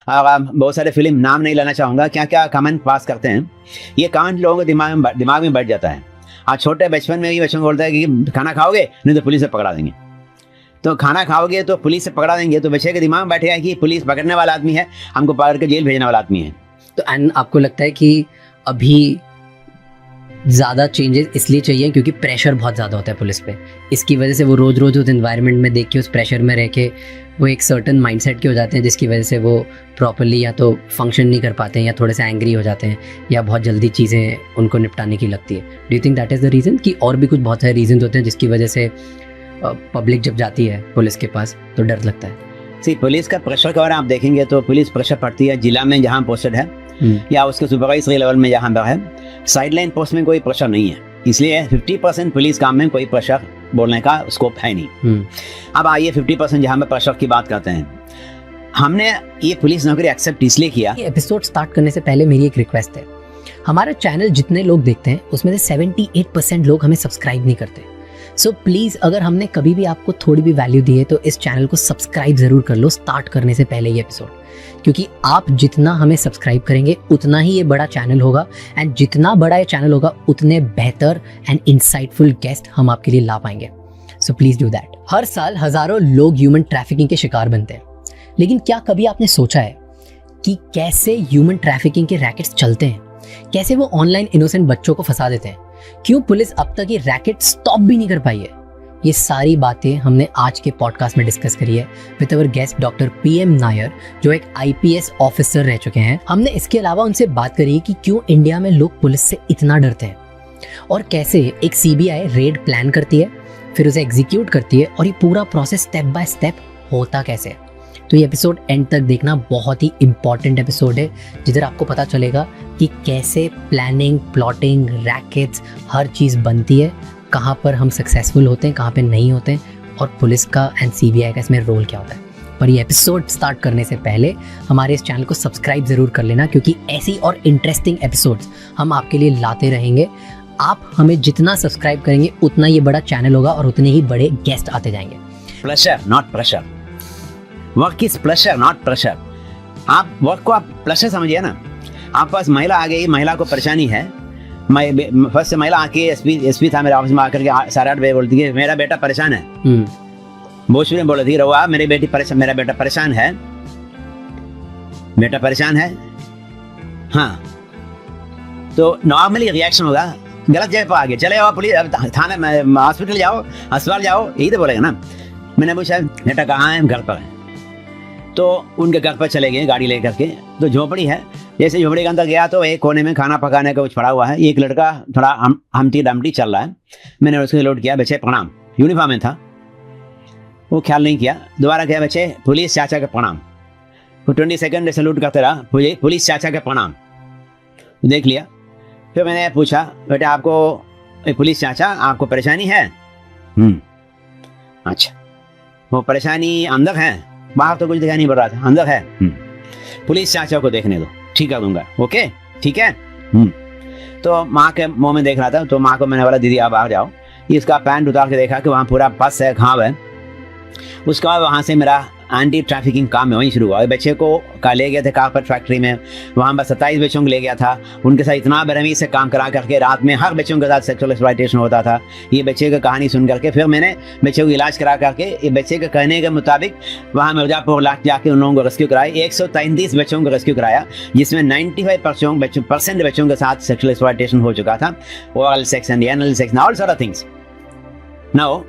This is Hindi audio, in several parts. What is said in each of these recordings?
बहुत सारे फिल्म नाम नहीं लेना चाहूँगा, क्या क्या कमेंट पास करते हैं, ये कमेंट लोगों के दिमाग में बैठ जाता है। आज छोटे बचपन में ही बच्चों को बोलता है कि खाना खाओगे नहीं तो पुलिस से पकड़ा देंगे, तो खाना खाओगे तो पुलिस से पकड़ा देंगे, तो बच्चे के दिमाग में बैठेगा कि पुलिस पकड़ने वाला आदमी है, हमको पकड़ के जेल भेजने वाला आदमी है। तो एंड आपको लगता है कि अभी ज़्यादा चेंजेस इसलिए चाहिए क्योंकि प्रेशर बहुत ज़्यादा होता है पुलिस पे, इसकी वजह से वो रोज़ रोज़ उस इन्वायरमेंट में देख के उस प्रेशर में रह के वो एक सर्टन माइंडसेट के हो जाते हैं, जिसकी वजह से वो प्रॉपरली या तो फंक्शन नहीं कर पाते हैं या थोड़े से एंग्री हो जाते हैं या बहुत जल्दी चीज़ें उनको निपटाने की लगती है। Do you think that is the reason, कि और भी कुछ बहुत सारे रीजन होते हैं जिसकी वजह से पब्लिक जब जाती है पुलिस के पास तो डर लगता है? सी, पुलिस का प्रेशर का अगर आप देखेंगे तो पुलिस प्रेशर पड़ती है जिला में जहाँ पोस्टेड है या उसके सुपरवाइजरी लेवल में जहाँ पर है। साइड लाइन पोस्ट में कोई प्रेशर नहीं है, इसलिए 50% पुलिस काम में कोई प्रेशर बोलने का स्कोप है नहीं। अब आइए 50% जहाँ में प्रेशर की बात करते हैं। हमने ये पुलिस नौकरी एक्सेप्ट इसलिए किया। एपिसोड स्टार्ट करने से पहले मेरी एक रिक्वेस्ट है, हमारा चैनल जितने लोग देखते हैं उसमें से 78% लोग हमें सब्सक्राइब नहीं करते। सो प्लीज़ अगर हमने कभी भी आपको थोड़ी भी वैल्यू दी है तो इस चैनल को सब्सक्राइब ज़रूर कर लो स्टार्ट करने से पहले ये एपिसोड, क्योंकि आप जितना हमें सब्सक्राइब करेंगे उतना ही ये बड़ा चैनल होगा, एंड जितना बड़ा ये चैनल होगा उतने बेहतर एंड इंसाइटफुल गेस्ट हम आपके लिए ला पाएंगे। So please do that. हर साल हज़ारों लोग ह्यूमन ट्रैफिकिंग के शिकार बनते हैं, लेकिन क्या कभी आपने सोचा है कि कैसे ह्यूमन ट्रैफिकिंग के रैकेट्स चलते हैं, कैसे वो ऑनलाइन इनोसेंट बच्चों को फंसा देते हैं, क्यों पुलिस अब तक ये रैकेट स्टॉप भी नहीं कर पाई है? ये सारी बातें हमने आज के पॉडकास्ट में डिस्कस करी है with our guest doctor PM Nair, जो एक IPS ऑफिसर रह चुके हैं। हमने इसके अलावा उनसे बात करी कि क्यों इंडिया में लोग पुलिस से इतना डरते हैं और कैसे एक CBI रेड प्लान करती है, फिर उसे एग्जीक्यूट करती है, और ये पूरा प्रोसेस स्टेप बाय स्टेप होता कैसे है। तो ये एपिसोड एंड तक देखना, बहुत ही इंपॉर्टेंट एपिसोड है जिधर आपको पता चलेगा कि कैसे प्लानिंग, प्लॉटिंग, रैकेट्स, हर चीज़ बनती है, कहाँ पर हम सक्सेसफुल होते हैं, कहाँ पे नहीं होते हैं, और पुलिस का एंड CBI का इसमें रोल क्या होता है। पर ये एपिसोड स्टार्ट करने से पहले हमारे इस चैनल को सब्सक्राइब ज़रूर कर लेना, क्योंकि ऐसी और इंटरेस्टिंग एपिसोड्स हम आपके लिए लाते रहेंगे। आप हमें जितना सब्सक्राइब करेंगे उतना ये बड़ा चैनल होगा और उतने ही बड़े गेस्ट आते जाएंगे। Pleasure not pressure, work is pleasure not pressure. आप वर्क को आप प्लेजर समझिए ना। आप पास महिला आ गई, महिला को परेशानी है, फर्स्ट से महिला आके एसपी था मेरे ऑफिस में आकर के 8:30 बजे बोलती है मेरा बेटा परेशान है। भोजपुरी में बोल रही रहुआ मेरा बेटा परेशान है, बेटा परेशान है। हाँ, तो नॉर्मली रिएक्शन होगा गलत जगह पर आ गए, चले जाओ पुलिस थाने हॉस्पिटल जाओ, अस्पताल जाओ, यही तो बोलेगा ना। मैंने पूछा बेटा कहाँ है, घर पर है। तो उनके घर पर चले गए गाड़ी लेकर के, तो झोपड़ी है। जैसे झोपड़ी के अंदर गया तो एक कोने में खाना पकाने का कुछ पड़ा हुआ है, एक लड़का थोड़ा हमटी डमटी चल रहा है। मैंने उसको लोड किया, बच्चे प्रणाम, यूनिफॉर्म में था, वो ख्याल नहीं किया। दोबारा किया, बच्चे पुलिस चाचा का प्रणाम। वो 20 सेकंड सैल्यूट करते रहा, पुलिस चाचा का प्रणाम, देख लिया। फिर मैंने पूछा बेटा आपको पुलिस चाचा आपको परेशानी है? अच्छा, वो परेशानी अंदर है, बाहर तो कुछ दिखाई नहीं पड़ रहा था, अंदर है। पुलिस चाचा को देखने दो, ठीक कर दूंगा, ओके ठीक है। तो माँ के मुंह में देख रहा था, तो माँ को मैंने बोला दीदी आप बाहर जाओ। इसका पैंट उतार के देखा कि वहाँ पूरा पस है, घाव है। उसके बाद वहाँ से मेरा एंटी ट्रैफिकिंग काम में वहीं शुरू हुआ। बच्चे को ले गए थे कारपेट फैक्ट्री में, वहाँ पर 27 बच्चों को ले गया था। उनके साथ इतना बेरहमी से काम करा करके रात में हर बच्चों के साथ सेक्सुअल एक्सप्लॉयटेशन होता था। ये बच्चे की कहानी सुन करके फिर मैंने बच्चे को इलाज करा करके ये बच्चे के कहने के मुताबिक वहाँ मिर्जापुर लाख जाके उन लोगों को रेस्क्यू कराया। 133 बच्चों को रेस्क्यू कराया, जिसमें 95% बच्चों के साथ सेक्सुअल एक्सप्लॉयटेशन हो चुका था, oral sex and anal sex, all sort of things. Now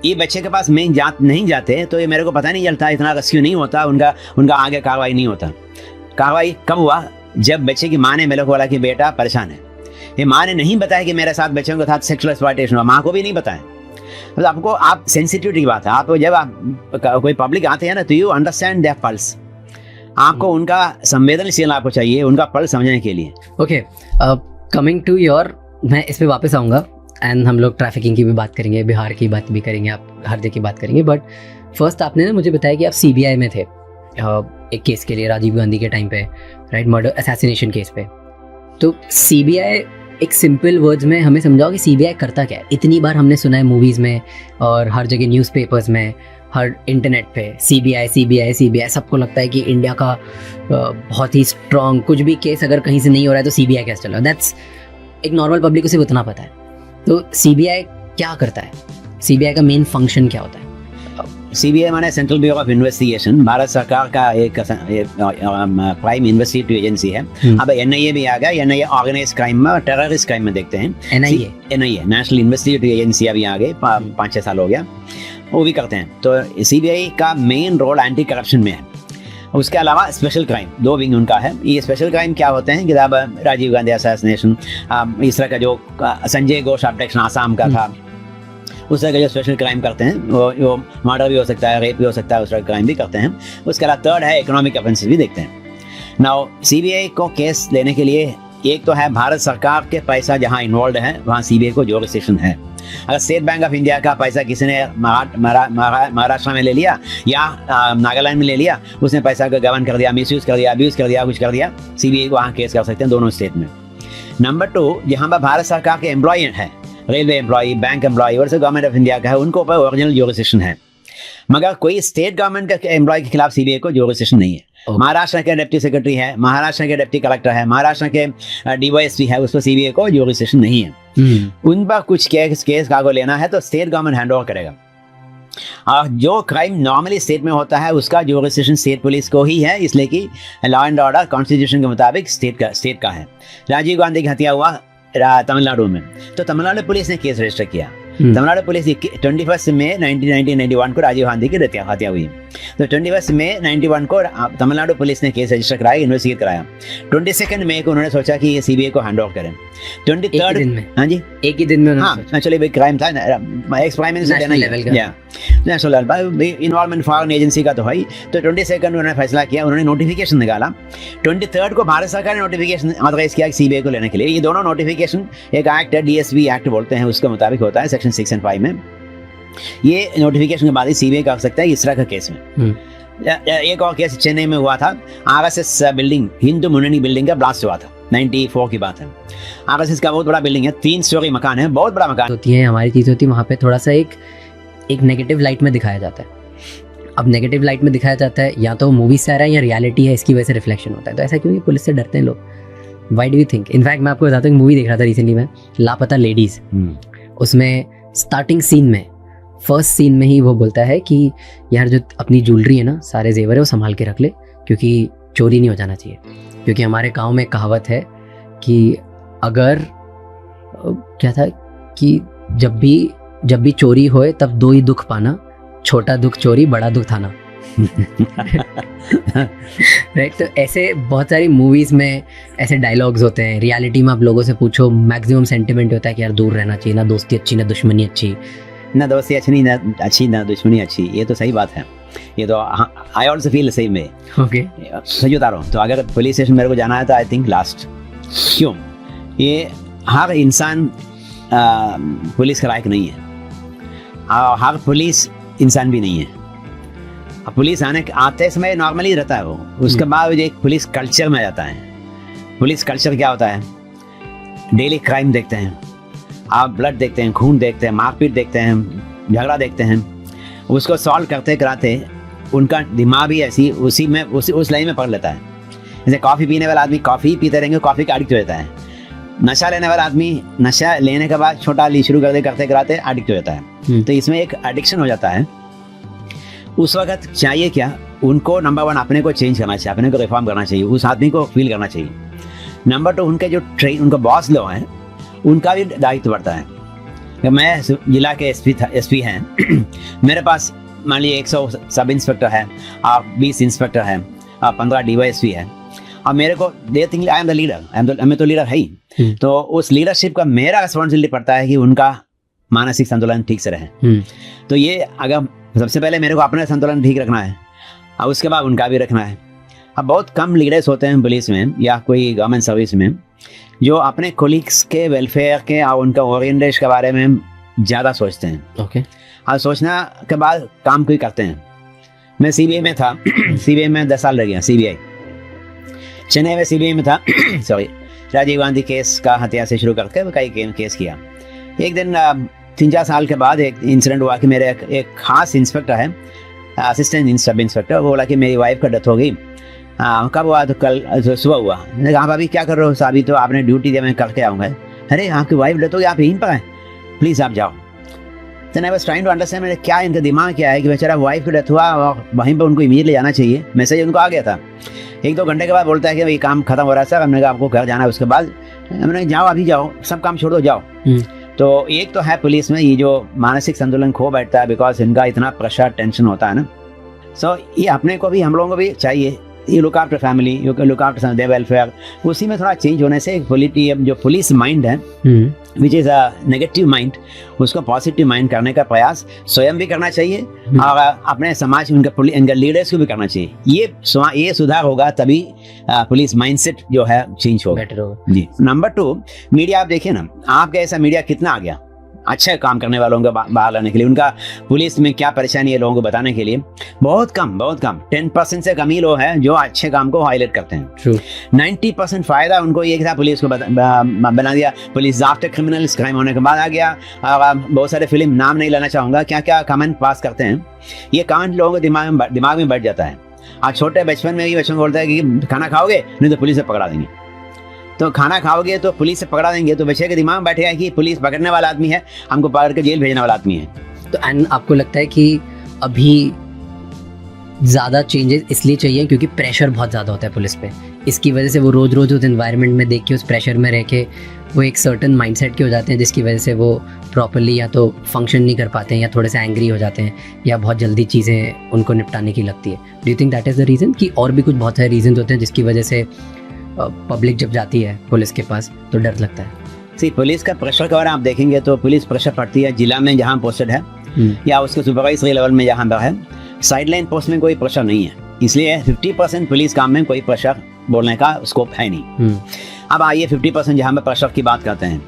ये बच्चे के पास नहीं जाते तो ये मेरे को पता नहीं चलता, इतना रेस्क्यू नहीं होता, उनका आगे कार्रवाई नहीं होता। कार्रवाई कब हुआ? जब बच्चे की माँ ने मेरे को बोला कि बेटा परेशान है। ये माँ ने नहीं बताया कि मेरे साथ बच्चों के साथ सेक्सुअल एक्सप्लॉयटेशन हुआ, माँ को भी नहीं बताया। मतलब आपको आप सेंसिटिविटी की बात है, आप जब आप कोई पब्लिक आते हैं ना तो यू अंडरस्टैंड देयर पल्स। आपको उनका संवेदनशील आपको चाहिए, उनका पल्स समझने के लिए। ओके, कमिंग टू योर, मैं इस पर वापस आऊँगा एंड हम लोग ट्रैफिकिंग की भी बात करेंगे, बिहार की बात भी करेंगे, आप हर जगह की बात करेंगे। बट फर्स्ट आपने ना मुझे बताया कि आप CBI में थे एक केस के लिए, राजीव गांधी के टाइम पे, राइट, मर्डर असैसिनेशन केस पे। तो CBI, एक सिंपल वर्ड्स में हमें समझाओ कि CBI करता क्या है? इतनी बार हमने सुना है मूवीज़ में और हर जगह न्यूज़पेपर्स में, हर इंटरनेट पे सीबीआई सीबीआई सीबीआई, सबको लगता है कि इंडिया का बहुत ही स्ट्रॉन्ग, कुछ भी केस अगर कहीं से नहीं हो रहा है तो सीबीआई केस चल रहा है। दैट्स एक नॉर्मल पब्लिक को सिर्फ उतना पता है। तो सीबीआई क्या करता है, सीबीआई का मेन फंक्शन क्या होता है? सीबीआई माने central bureau of investigation, Bharat सरकार का एक क्राइम इन्वेस्टिगेटिव एजेंसी है। अब एनआईए भी आ गया, एनआईए ऑर्गेनाइज क्राइम में, टेररिस्ट क्राइम में देखते हैं। एनआईए नेशनल इन्वेस्टिगेटिव एजेंसी अभी आ गए, 5-6 साल हो गया, वो भी करते हैं। तो सीबीआई का मेन रोल एंटी करप्शन में है। उसके अलावा स्पेशल क्राइम 2 विंग उनका है। ये स्पेशल क्राइम क्या होते हैं कि जब राजीव गांधी असैसिनेशन, इस तरह का जो संजय घोष अब्डक्शन आसाम का था, उस तरह का जो स्पेशल क्राइम करते हैं, वो मर्डर भी हो सकता है, रेप भी हो सकता है, उस तरह का क्राइम भी करते हैं। उसके अलावा थर्ड है इकोनॉमिक ऑफेंसेस भी देखते हैं। नाउ सीबीआई को केस लेने के लिए एक तो है भारत सरकार के पैसा जहां इन्वॉल्व है वहां सीबीआई को जुरिसडिक्शन है। अगर स्टेट बैंक ऑफ इंडिया का पैसा किसी ने महाराष्ट्र में ले लिया या नागालैंड में ले लिया, उसने पैसा का गबन कर दिया, मिसयूज कर दिया, अब्यूज कर दिया, कुछ कर दिया, सीबीआई को वहाँ केस कर सकते हैं दोनों स्टेट में। नंबर 2, जहाँ पर भारत सरकार के एम्प्लॉय है, रेलवे एम्प्लॉय, बैंक एम्प्लॉय और से गवर्नमेंट ऑफ इंडिया का है, उनको ऊपर ओरिजिनल जुरिसडिक्शन है। मगर कोई स्टेट गवर्नमेंट के एम्प्लॉय के खिलाफ सीबीआई को जुरिसडिक्शन नहीं है। महाराष्ट्र के डिप्टी सेक्रेटरी है, महाराष्ट्र के डिप्टी कलेक्टर है, महाराष्ट्र के डीवाईएसपी है, उस पर सीबीआई को जुरिसडिक्शन नहीं है। उन पर कुछ केस कागज लेना है तो स्टेट गवर्नमेंट हैंड ओवर करेगा। और जो क्राइम नॉर्मली स्टेट में होता है उसका जुरिसडिक्शन स्टेट पुलिस को ही है, इसलिए कि लॉ एंड ऑर्डर कॉन्स्टिट्यूशन के मुताबिक स्टेट का है। राजीव गांधी की हत्या हुआ तमिलनाडु में, तो तमिलनाडु पुलिस ने केस रजिस्टर किया। तमिलनाडु पुलिस 21 मई 1991 को राजीव गांधी की हत्या हुई। तो 21 मई 91 को तमिलनाडु पुलिस ने केस रजिस्टर कराया, इन्वेस्टिगेट कराया। 22 मई को उन्होंने सोचा कि ये सीबीआई को हैंड ओवर करें। 23 में, हाँ जी, एक ही दिन में। हाँ, एक्चुअली क्राइम था, ex prime minister national involvement foreign agency का तो है। तो 22 उन्होंने फैसला किया, उन्होंने नोटिफिकेशन निकाला। 23 को भारत सरकार ने नोटिफिकेशन ऑथराइज किया सीबीआई को लेने के लिए। ये दोनों नोटिफिकेशन, एक एक्ट है, डीएसवी एक्ट बोलते हैं, उसके मुताबिक होता है, सेक्शन 6 और 5 में। ये नोटिफिकेशन के बाद ही सीबीआई कर सकता है इस तरह का केस में। एक और केस चेन्नई में हुआ था, RSS building, Hindu Munni building का ब्लास्ट हुआ था, 94 की बात है। आरएसएस का बहुत बड़ा बिल्डिंग है, 3 स्टोरी मकान है, बहुत बड़ा मकान होती है, हमारी चीज होती है, वहाँ पे थोड़ा सा एक नेगेटिव लाइट में दिखाया जाता है। अब नेगेटिव लाइट में दिखाया जाता है, या तो मूवी से आ रहा है या रियलिटी है, इसकी वजह से रिफ्लेक्शन होता है। तो ऐसा क्यों पुलिस से डरते हैं लोग? Why do you think? In fact मैं आपको बताता हूँ, मूवी देख रहा था रिसेंटली मैं, लापता लेडीज। उसमें स्टार्टिंग सीन में, फर्स्ट सीन में ही वो बोलता है कि यार जो अपनी ज्वेलरी है ना, सारे जेवर है, वो संभाल के रख ले, क्योंकि चोरी नहीं हो जाना चाहिए। क्योंकि हमारे गांव में कहावत है कि अगर क्या था कि जब भी चोरी होए तब 2 ही दुख पाना, छोटा दुख चोरी, बड़ा दुख थाना। राइट। तो ऐसे बहुत सारी मूवीज में ऐसे डायलॉग्स होते हैं। रियलिटी में आप लोगों से पूछो, मैक्सिमम सेंटिमेंट होता है कि यार दूर रहना चाहिए, ना दोस्ती अच्छी ना दुश्मनी अच्छी, ना दोस्ती अच्छी ना दुश्मनी अच्छी। ये तो सही बात है, ये तो I also feel same way. Okay, सही बता रहा हूँ। तो अगर पुलिस स्टेशन मेरे को जाना है तो आई थिंक लास्ट, क्यों? ये हर इंसान पुलिस का लायक नहीं है, हर पुलिस इंसान भी नहीं है। पुलिस आते समय नॉर्मली रहता है वो, उसके बाद एक पुलिस कल्चर में जाता है। पुलिस कल्चर क्या होता है? डेली क्राइम देखते हैं, आप ब्लड देखते हैं, खून देखते हैं, मारपीट देखते हैं, झगड़ा देखते हैं, उसको सॉल्व करते कराते उनका दिमाग भी ऐसी उस लाइन में पकड़ लेता है। जैसे कॉफ़ी पीने वाला आदमी कॉफ़ी पीते रहेंगे, कॉफ़ी का एडिक्ट हो जाता है। नशा लेने वाला आदमी नशा लेने के बाद छोटा ली शुरू करते कराते एडिक्ट हो जाता है। तो इसमें एक एडिक्शन हो जाता है। उस वक्त चाहिए क्या? उनको नंबर 1 अपने को चेंज करना चाहिए, अपने को रिफॉर्म करना चाहिए, उस आदमी को फील करना चाहिए। नंबर 2, उनके जो उनका बॉस लोग हैं उनका भी दायित्व बढ़ता है। मैं जिला के एसपी हैं मेरे पास मान लीजिए 100 सब इंस्पेक्टर है, आप 20 इंस्पेक्टर हैं, आप 15 डीवाईएसपी है, और मेरे को they think I am the leader, मैं तो लीडर है ही। तो उस लीडरशिप का मेरा रिस्पॉन्सिबिलिटी पड़ता है कि उनका मानसिक संतुलन ठीक से रहे। तो ये अगर सबसे पहले मेरे को अपना संतुलन ठीक रखना है और उसके बाद उनका भी रखना है। अब बहुत कम लीडर्स होते हैं पुलिस में या कोई गवर्नमेंट सर्विस में जो अपने कोलीग्स के वेलफेयर के और उनका ओरिएंटेशन के बारे में ज़्यादा सोचते हैं। ओके, और सोचना के बाद काम कोई करते हैं। मैं सीबीआई में था सीबीआई में 10 साल रह गया। सीबीआई चेन्नई में सीबीआई में था सॉरी, राजीव गांधी केस का हत्या से शुरू करके कई केस किया। एक दिन 3-4 साल के बाद एक इंसिडेंट हुआ कि मेरे एक खास इंस्पेक्टर है, असिस्टेंट सब इंस्पेक्टर, वो बोला कि मेरी वाइफ का डेथ हो गई। कब हुआ? तो कल सुबह हुआ। मैंने कहा भाभी क्या कर रहे हो? अभी तो आपने ड्यूटी दिया, मैं करके आऊँगा। अरे आपकी वाइफ डेथ हो गई, आप यहीं पर हैं, प्लीज़ आप जाओ। तो I was trying to understand मेरे क्या इनका दिमाग क्या है कि बेचारा वाइफ की डेथ हुआ और वहीं पर उनको इमीडिएटली जाना चाहिए। मैसेज उनको आ गया था। 1-2 घंटे के बाद बोलता है कि भाई काम खत्म हो रहा है सर। हमने कहा आपको घर जाना है। उसके बाद हमने जाओ, अभी जाओ, सब काम छोड़ दो, जाओ। तो एक तो है पुलिस में ये जो मानसिक संतुलन खो बैठता है, बिकॉज इनका इतना प्रेशर टेंशन होता है ना। सो ये अपने को भी, हम लोगों को भी चाहिए, you look after family, you look after their welfare. उसी में थोड़ा चेंज होने से जो पुलिस माइंड है, which is a negative mind, उसको पॉजिटिव माइंड करने का प्रयास स्वयं भी करना चाहिए और अपने समाज में इनका लीडर्स को भी करना चाहिए। ये सुधार होगा तभी पुलिस माइंडसेट जो है चेंज होगा, बेटर होगा जी। Number 2, media. आप देखिए ना, आपका ऐसा मीडिया कितना आ गया अच्छे काम करने वालों को बाहर लाने के लिए, उनका पुलिस में क्या परेशानी है लोगों को बताने के लिए। बहुत कम 10% से कम ही लोग हैं जो अच्छे काम को हाईलाइट करते हैं। 90% फायदा उनको ये था, पुलिस को बना दिया। पुलिस ज़ाब्ते क्रिमिनल्स क्राइम होने के बाद आ गया। बहुत सारे फिल्म, नाम नहीं लेना चाहूँगा, क्या क्या कमेंट पास करते हैं। ये कमेंट लोगों के दिमाग में बैठ जाता है। आज छोटे बचपन में भी बच्चों को बोलता है कि खाना खाओगे, नहीं तो पुलिस से पकड़ा देंगे। तो खाना खाओगे तो पुलिस से पकड़ा देंगे, तो बच्चे के दिमाग में बैठेगा कि पुलिस पकड़ने वाला आदमी है, हमको पकड़ के जेल भेजने वाला आदमी है। तो एंड आपको लगता है कि अभी ज़्यादा चेंजेस इसलिए चाहिए क्योंकि प्रेशर बहुत ज़्यादा होता है पुलिस पे, इसकी वजह से वो रोज़ उस एनवायरनमेंट में देख के, उस प्रेशर में रह के वो एक सर्टन माइंडसेट के हो जाते हैं, जिसकी वजह से वो प्रॉपरली या तो फंक्शन नहीं कर पाते हैं, या थोड़े से एंग्री हो जाते हैं, या बहुत जल्दी चीज़ें उनको निपटाने की लगती है। Do you think that is the reason, कि और भी कुछ बहुत सारे रीजन होते हैं जिसकी वजह से पब्लिक जब जाती है पुलिस के पास तो डर लगता है? सी, पुलिस का प्रेशर का आप देखेंगे तो पुलिस प्रेशर पड़ती है जिला में जहाँ पोस्टेड है, या उसके सुपरवाइजरी लेवल में जहाँ पर है। साइडलाइन पोस्ट में कोई प्रेशर नहीं है, इसलिए 50% पुलिस काम में कोई प्रेशर बोलने का स्कोप है नहीं। अब आइए 50% जहाँ पर प्रेशर की बात करते हैं।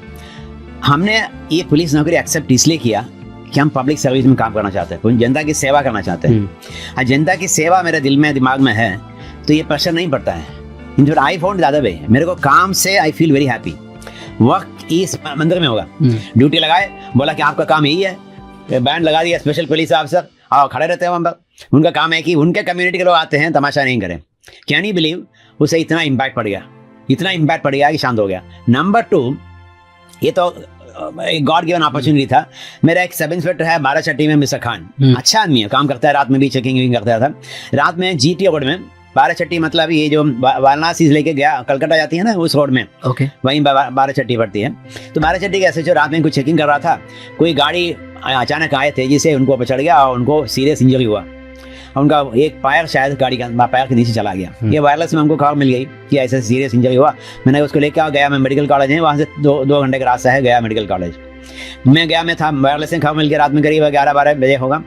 हमने ये पुलिस नौकरी एक्सेप्ट इसलिए किया कि हम पब्लिक सर्विस में काम करना चाहते हैं, जनता की सेवा करना चाहते हैं। जनता की सेवा मेरे दिमाग में है तो ये प्रेशर नहीं पड़ता है। आई फाउंड ज़्यादा वे, मेरे को काम से आई फील वेरी हैप्पी। वक्त इस मंदिर में होगा, ड्यूटी लगाए, बोला कि आपका काम यही है, बैंड लगा दिया, स्पेशल पुलिस ऑफिसर और खड़े रहते हैं वहाँ पर। उनका काम है कि उनके कम्युनिटी के लोग आते हैं, तमाशा नहीं करें। कैन यू बिलीव, उसे इतना इम्पैक्ट पड़ गया कि शांत हो गया। नंबर 2, ये तो एक गॉड गिवन अपॉर्चुनिटी था। मेरा एक सब इंस्पेक्टर है बाराचट्टी में, मिस्टर खान, अच्छा आदमी है, काम करता है, रात में भी चेकिंग करता था। रात में GT रोड में, बाराचट्टी मतलब ये जो वाराणसी से लेके गया कलकत्ता जाती है ना, उस रोड में, वहीं बाराचट्टी पड़ती है। तो बाराचट्टी के ऐसे जो रात में कुछ चेकिंग कर रहा था, कोई गाड़ी अचानक आए तेजी से, उनको पर चढ़ गया और उनको सीरियस इंजरी हुआ। उनका एक पैर शायद गाड़ी का पैर के नीचे चला गया। ये वायरलेस में हमको खबर मिल गई कि ऐसे सीरियस इंजरी हुआ। मैंने उसको लेकर गया, मैं मेडिकल कॉलेज है, वहाँ से 2 घंटे का रास्ता है, गया मेडिकल कॉलेज। मैं गया, मैं था, वायरलेस से खबर मिल गया, रात में करीब 11-12 बजे होगा।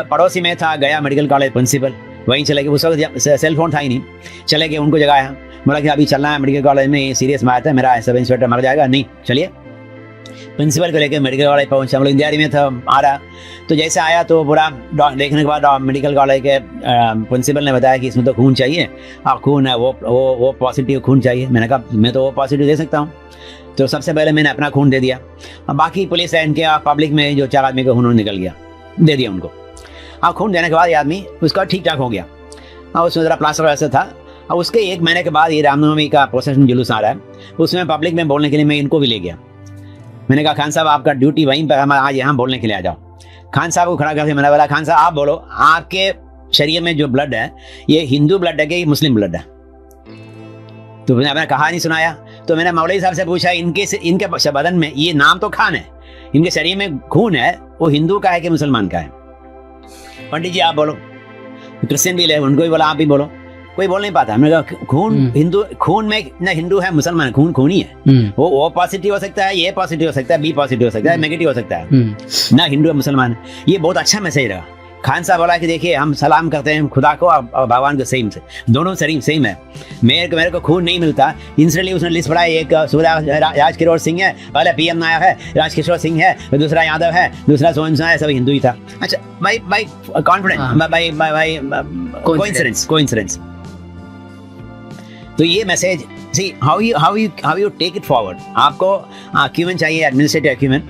पड़ोसी में था, गया मेडिकल कॉलेज, प्रिंसिपल वहीं चले गए। उस वक्त सेल फोन था ही नहीं, चले गए, उनको जगाया, बोला कि अभी चलना है मेडिकल कॉलेज में, सीरियस में आया था, मेरा सब इंस्पेक्टर मर जाएगा। नहीं, चलिए। प्रिंसिपल को लेकर मेडिकल कॉलेज पहुंचा, हम लोग इंतजारी में था, आ रहा। तो जैसे आया तो पूरा देखने के बाद मेडिकल कॉलेज के प्रिंसिपल ने बताया कि इसमें तो खून चाहिए, और खून है वो पॉजिटिव खून चाहिए। मैंने कहा मैं तो वो पॉजिटिव दे सकता हूँ। तो सबसे पहले मैंने अपना खून दे दिया, और बाकी पुलिस है इनके पब्लिक में जो 4 आदमी का खून निकल गया, दे दिया उनको। और खून देने के बाद ये आदमी उसका ठीक ठाक हो गया, और उसमें ज़रा प्लास्टर ऐसा था। और उसके 1 महीने के बाद ये रामनवमी का प्रोसेशन जुलूस आ रहा है, उसमें पब्लिक में बोलने के लिए मैं इनको भी ले गया। मैंने कहा खान साहब आपका ड्यूटी वहीं पर, हम आज यहाँ बोलने के लिए आ जाओ। खान साहब को खड़ा करके मैंने बोला, खान साहब आप बोलो, आपके शरीर में जो ब्लड है ये हिंदू ब्लड है कि मुस्लिम ब्लड है? तो मैंने कहानी सुनाया। तो मैंने मौलवी साहब से पूछा, इनके बदन में ये नाम तो खान है, इनके शरीर में खून है, वो हिंदू का है कि मुसलमान का है? पंडित जी आप बोलो। क्रिश्चियन भी ले, उनको भी बोला आप भी बोलो, कोई बोल नहीं पाता। हमने कहा खून हिंदू, खून में न हिंदू है मून खून खून ही है। वो पॉजिटिव हो सकता है, ये पॉजिटिव हो सकता है, बी पॉजिटिव हो सकता है, नेगेटिव हो सकता है, ना हिंदू है मुसलमान। ये बहुत अच्छा मैसेज रहा। खान साहब बोला कि देखिए हम सलाम करते हैं खुदा को और भगवान को, सेम से दोनों सेम है। मेरे को खून नहीं मिलता। इंसिडेंटली उसने लिस्ट पढ़ा, एक राजकिशोर सिंह है, पहले PM आया है, राजकिशोर सिंह है, दूसरा यादव है, दूसरा सोन है, सब हिंदू ही था। अच्छा, बाई कॉन्फिडेंस, बाई कोइंसिडेंस। तो ये message see how you take it forward. आपको अक्यूमेंट चाहिए, एडमिनिस्ट्रेटिव अक्यूमेंट,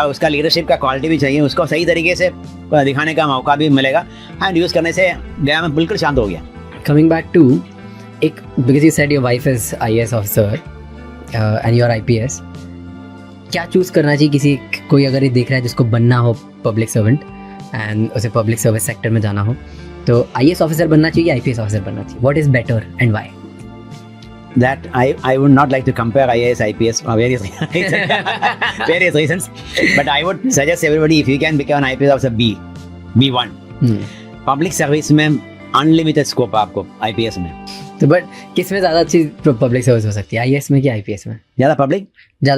उसका लीडरशिप का क्वालिटी भी चाहिए, उसको सही तरीके से दिखाने का मौका भी मिलेगा, एंड यूज़ करने से गया मैं बिल्कुल शांत हो गया। कमिंग बैक टू एक, because you said your wife is IAS officer and your IPS, क्या चूज़ करना चाहिए किसी, कोई अगर ये देख रहा है जिसको बनना हो पब्लिक सर्वेंट एंड उसे पब्लिक सर्विस सेक्टर में जाना हो, तो IAS ऑफिसर बनना चाहिए, IPS ऑफिसर बनना चाहिए? What is better and why? That I would not like to compare IAS IPS for various various reasons, but I would suggest everybody, if you can become an IPS officer, B1. Public service में अनलिमिटेड स्कोप है आपको IPS में। तो बट किस में ज़्यादा अच्छी पब्लिक सर्विस हो सकती है, IAS में कि IPS में? ज़्यादा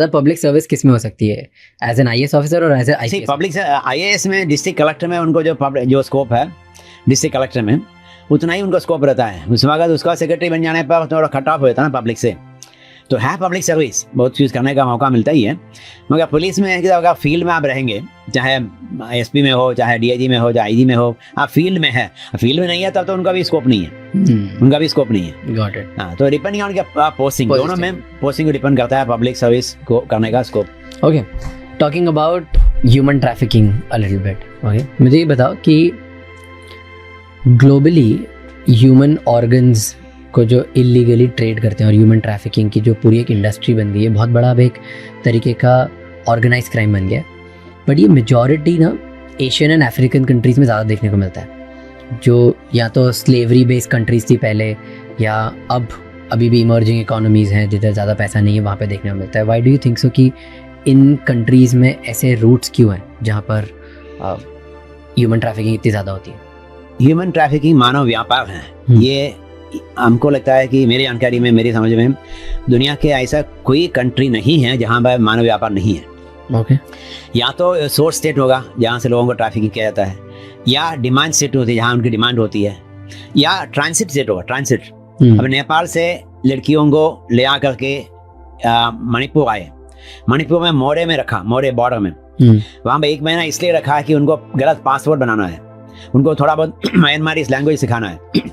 पब्लिक सर्विस किस में हो सकती है, एज एन IAS ऑफिसर और as a IPS? Public IAS में डिस्ट्रिक्ट कलेक्टर में उनको जो स्कोप है डिस्ट्रिक्ट कलेक्टर में, उतना ही उनका स्कोप रहता है। उस वक्त उसका सेक्रेटरी बन जाने पर थोड़ा कट ऑफ होता है ना पब्लिक से, तो है पब्लिक सर्विस बहुत चीज़ करने का मौका मिलता ही है। मगर पुलिस में अगर फील्ड में आप रहेंगे, चाहे SP में हो, चाहे DIG में हो, चाहे IG में हो, आप फील्ड में है, फील्ड में नहीं है तब तो उनका भी स्कोप नहीं है, उनका भी स्कोप नहीं है। Got it. हाँ, तो डिपेंडिंग ऑन पोस्टिंग, दोनों में पोस्टिंग को डिपेंड करता है पब्लिक सर्विस को करने का scope. Okay, talking about human trafficking a little bit, okay, मुझे ये बताओ कि ग्लोबली ह्यूमन ऑर्गन्स को जो इलीगली ट्रेड करते हैं और ह्यूमन ट्रैफिकिंग की जो पूरी एक इंडस्ट्री बन गई है, बहुत बड़ा अब एक तरीके का ऑर्गेनाइज क्राइम बन गया है। बट ये मेजॉरिटी ना एशियन एंड अफ्रीकन कंट्रीज़ में ज़्यादा देखने को मिलता है, जो या तो स्लेवरी बेस्ड कंट्रीज़ थी पहले, या अब अभी भी इमर्जिंग इकोनॉमीज़ हैं जिधर ज़्यादा पैसा नहीं है, वहाँ पे देखने को मिलता है। Why do you think so कि इन कंट्रीज़ में ऐसे रूट्स क्यों हैं जहाँ पर ह्यूमन ट्रैफिकिंग इतनी ज़्यादा होती है? ह्यूमन ट्रैफिकिंग मानव व्यापार है। ये हमको लगता है कि मेरी जानकारी में, मेरी समझ में, दुनिया के ऐसा कोई कंट्री नहीं है जहाँ पर मानव व्यापार नहीं है। ओके, या तो सोर्स स्टेट होगा जहाँ से लोगों को ट्रैफिकिंग किया जाता है, या डिमांड स्टेट होती है जहाँ उनकी डिमांड होती है, या ट्रांसिट स्टेट होगा, ट्रांसिट। अब नेपाल से लड़कियों को ले आ करके मणिपुर आए, मणिपुर में मोरे में रखा, मोरे बॉर्डर में, वहाँ पे 1 महीना इसलिए रखा कि उनको गलत पासपोर्ट बनाना है, उनको थोड़ा बहुत म्यांमारी लैंग्वेज सिखाना है।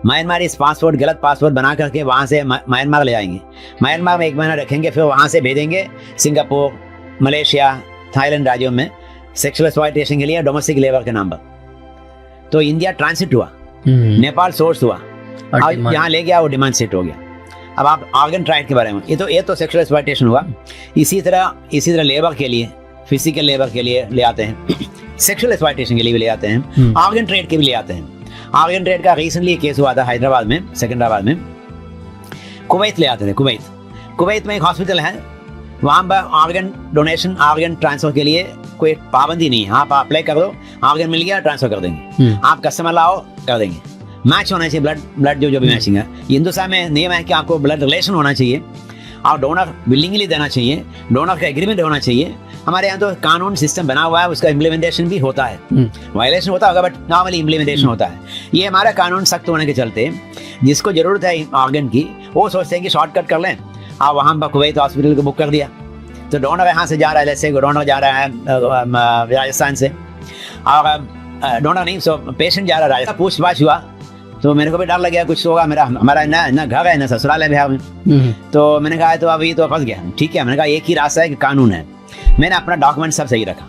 म्यांमारी पासपोर्ट, गलत पासपोर्ट बना करके वहाँ से म्यांमार ले आएंगे, म्यांमार में 1 महीना रखेंगे, फिर वहाँ से भेजेंगे सिंगापुर, मलेशिया, थाईलैंड राज्यों में सेक्सुअल एक्सप्लॉयटेशन के लिए, डोमेस्टिक लेबर के नाम पर। तो इंडिया ट्रांसिट हुआ, नेपाल सोर्स हुआ, और यहाँ ले गया, वो डिमांड सेट हो गया। अब आप ऑर्गन ट्राइड के बारे में, ये तो सेक्सुअल एक्सप्लॉयटेशन हुआ। इसी तरह लेबर के लिए, फिजिकल लेबर के लिए ले आते हैं, सेक्सुअल एक्सप्लॉयटेशन के लिए भी ले आते हैं, ऑर्गन ट्रेड के भी ले आते हैं। ऑर्गन ट्रेड का रिसेंटली केस हुआ था हैदराबाद में, सिकंदराबाद में। कुवैत ले आते थे, कुवैत में एक हॉस्पिटल है, वहाँ पर ऑर्गन डोनेशन, ऑर्गन ट्रांसफर के लिए कोई पाबंदी नहीं है। आप अप्लाई कर दो, ऑर्गन मिल गया, ट्रांसफर कर देंगे। आप कस्टमर लाओ, कर देंगे। मैच होना चाहिए, ब्लड जो भी मैचिंग है। हिंदुस्तान में नियम है कि आपको ब्लड रिलेशन होना चाहिए और डोनर विलिंगली देना चाहिए, डोनर का एग्रीमेंट होना चाहिए। हमारे यहाँ तो कानून सिस्टम बना हुआ है, उसका इम्प्लीमेंटेशन भी होता है, वायलेशन होता होगा बट नॉर्मली इम्प्लीमेंटेशन होता है। ये हमारा कानून सख्त होने के चलते जिसको जरूरत है ऑर्गन की, वो सोचते हैं कि शॉर्टकट कर लें, और वहाँ पर कुवैत हॉस्पिटल को बुक कर दिया। तो डोनर यहाँ से जा रहा है, जैसे डोनर जा रहा है राजस्थान से, और डोनर नहीं, सो पेशेंट जा रहा है राजस्थान। पूछताछ हुआ तो मेरे को भी डर लग गया, कुछ होगा, हमारा ना घर है ना ससुराल है बिहार में। तो मैंने कहा तो अभी तो फंस गया। ठीक है, मैंने कहा एक ही रास्ता है कि कानून है। मैंने अपना डॉक्यूमेंट सब सही रखा,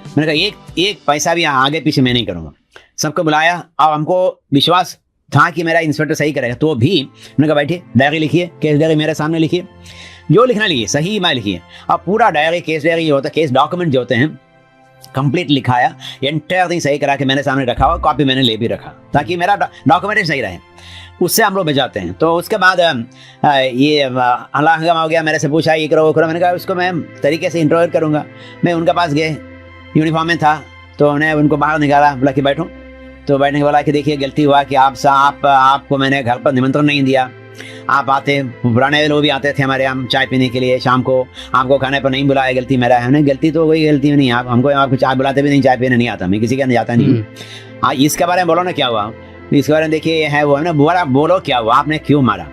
मैंने कहा एक पैसा भी आगे पीछे मैं नहीं करूँगा। सबको बुलाया और हमको विश्वास था कि मेरा इंस्पेक्टर सही करेगा। तो भी मैंने कहा बैठिए, डायरी लिखिए, केस डायरी मेरे सामने लिखिए, जो लिखना लिखिए, सही मैं लिखिए। अब पूरा डायरी, केस डायरी जो होता है, केस डॉक्यूमेंट जो होते हैं, कंप्लीट लिखाया, एंटायर थिंग सही करा के मैंने सामने रखा हुआ, कॉपी मैंने ले भी रखा ताकि मेरा डॉक्यूमेंट सही रहे। उससे हम लोग भेजाते हैं। तो उसके बाद ये हल्ला हंगामा हो गया, मेरे से पूछा ये करो वो करो। मैंने कहा उसको मैं तरीके से इंटरव्यू करूँगा। मैं उनके पास गए, यूनिफॉर्म में था, तो उन्हें उनको बाहर निकाला, बोला कि बैठो। तो बैठने के बोला कि देखिए गलती हुआ कि आपको मैंने घर पर निमंत्रण नहीं दिया। आप आते, पुराने लोग भी आते थे हमारे यहाँ चाय पीने के लिए शाम को, आपको खाने पर नहीं बुलाया, गलती मेरा है। गलती तो कोई गलती नहीं, आपको चाय बुलाते भी नहीं, चाय पीने नहीं आता, मैं किसी के यहाँ जाता नहीं। हाँ, इसके बारे में बोलो ना क्या हुआ, इसके बारे में देखिए है वो है ना, बुरा बोलो क्या हुआ, आपने क्यों मारा।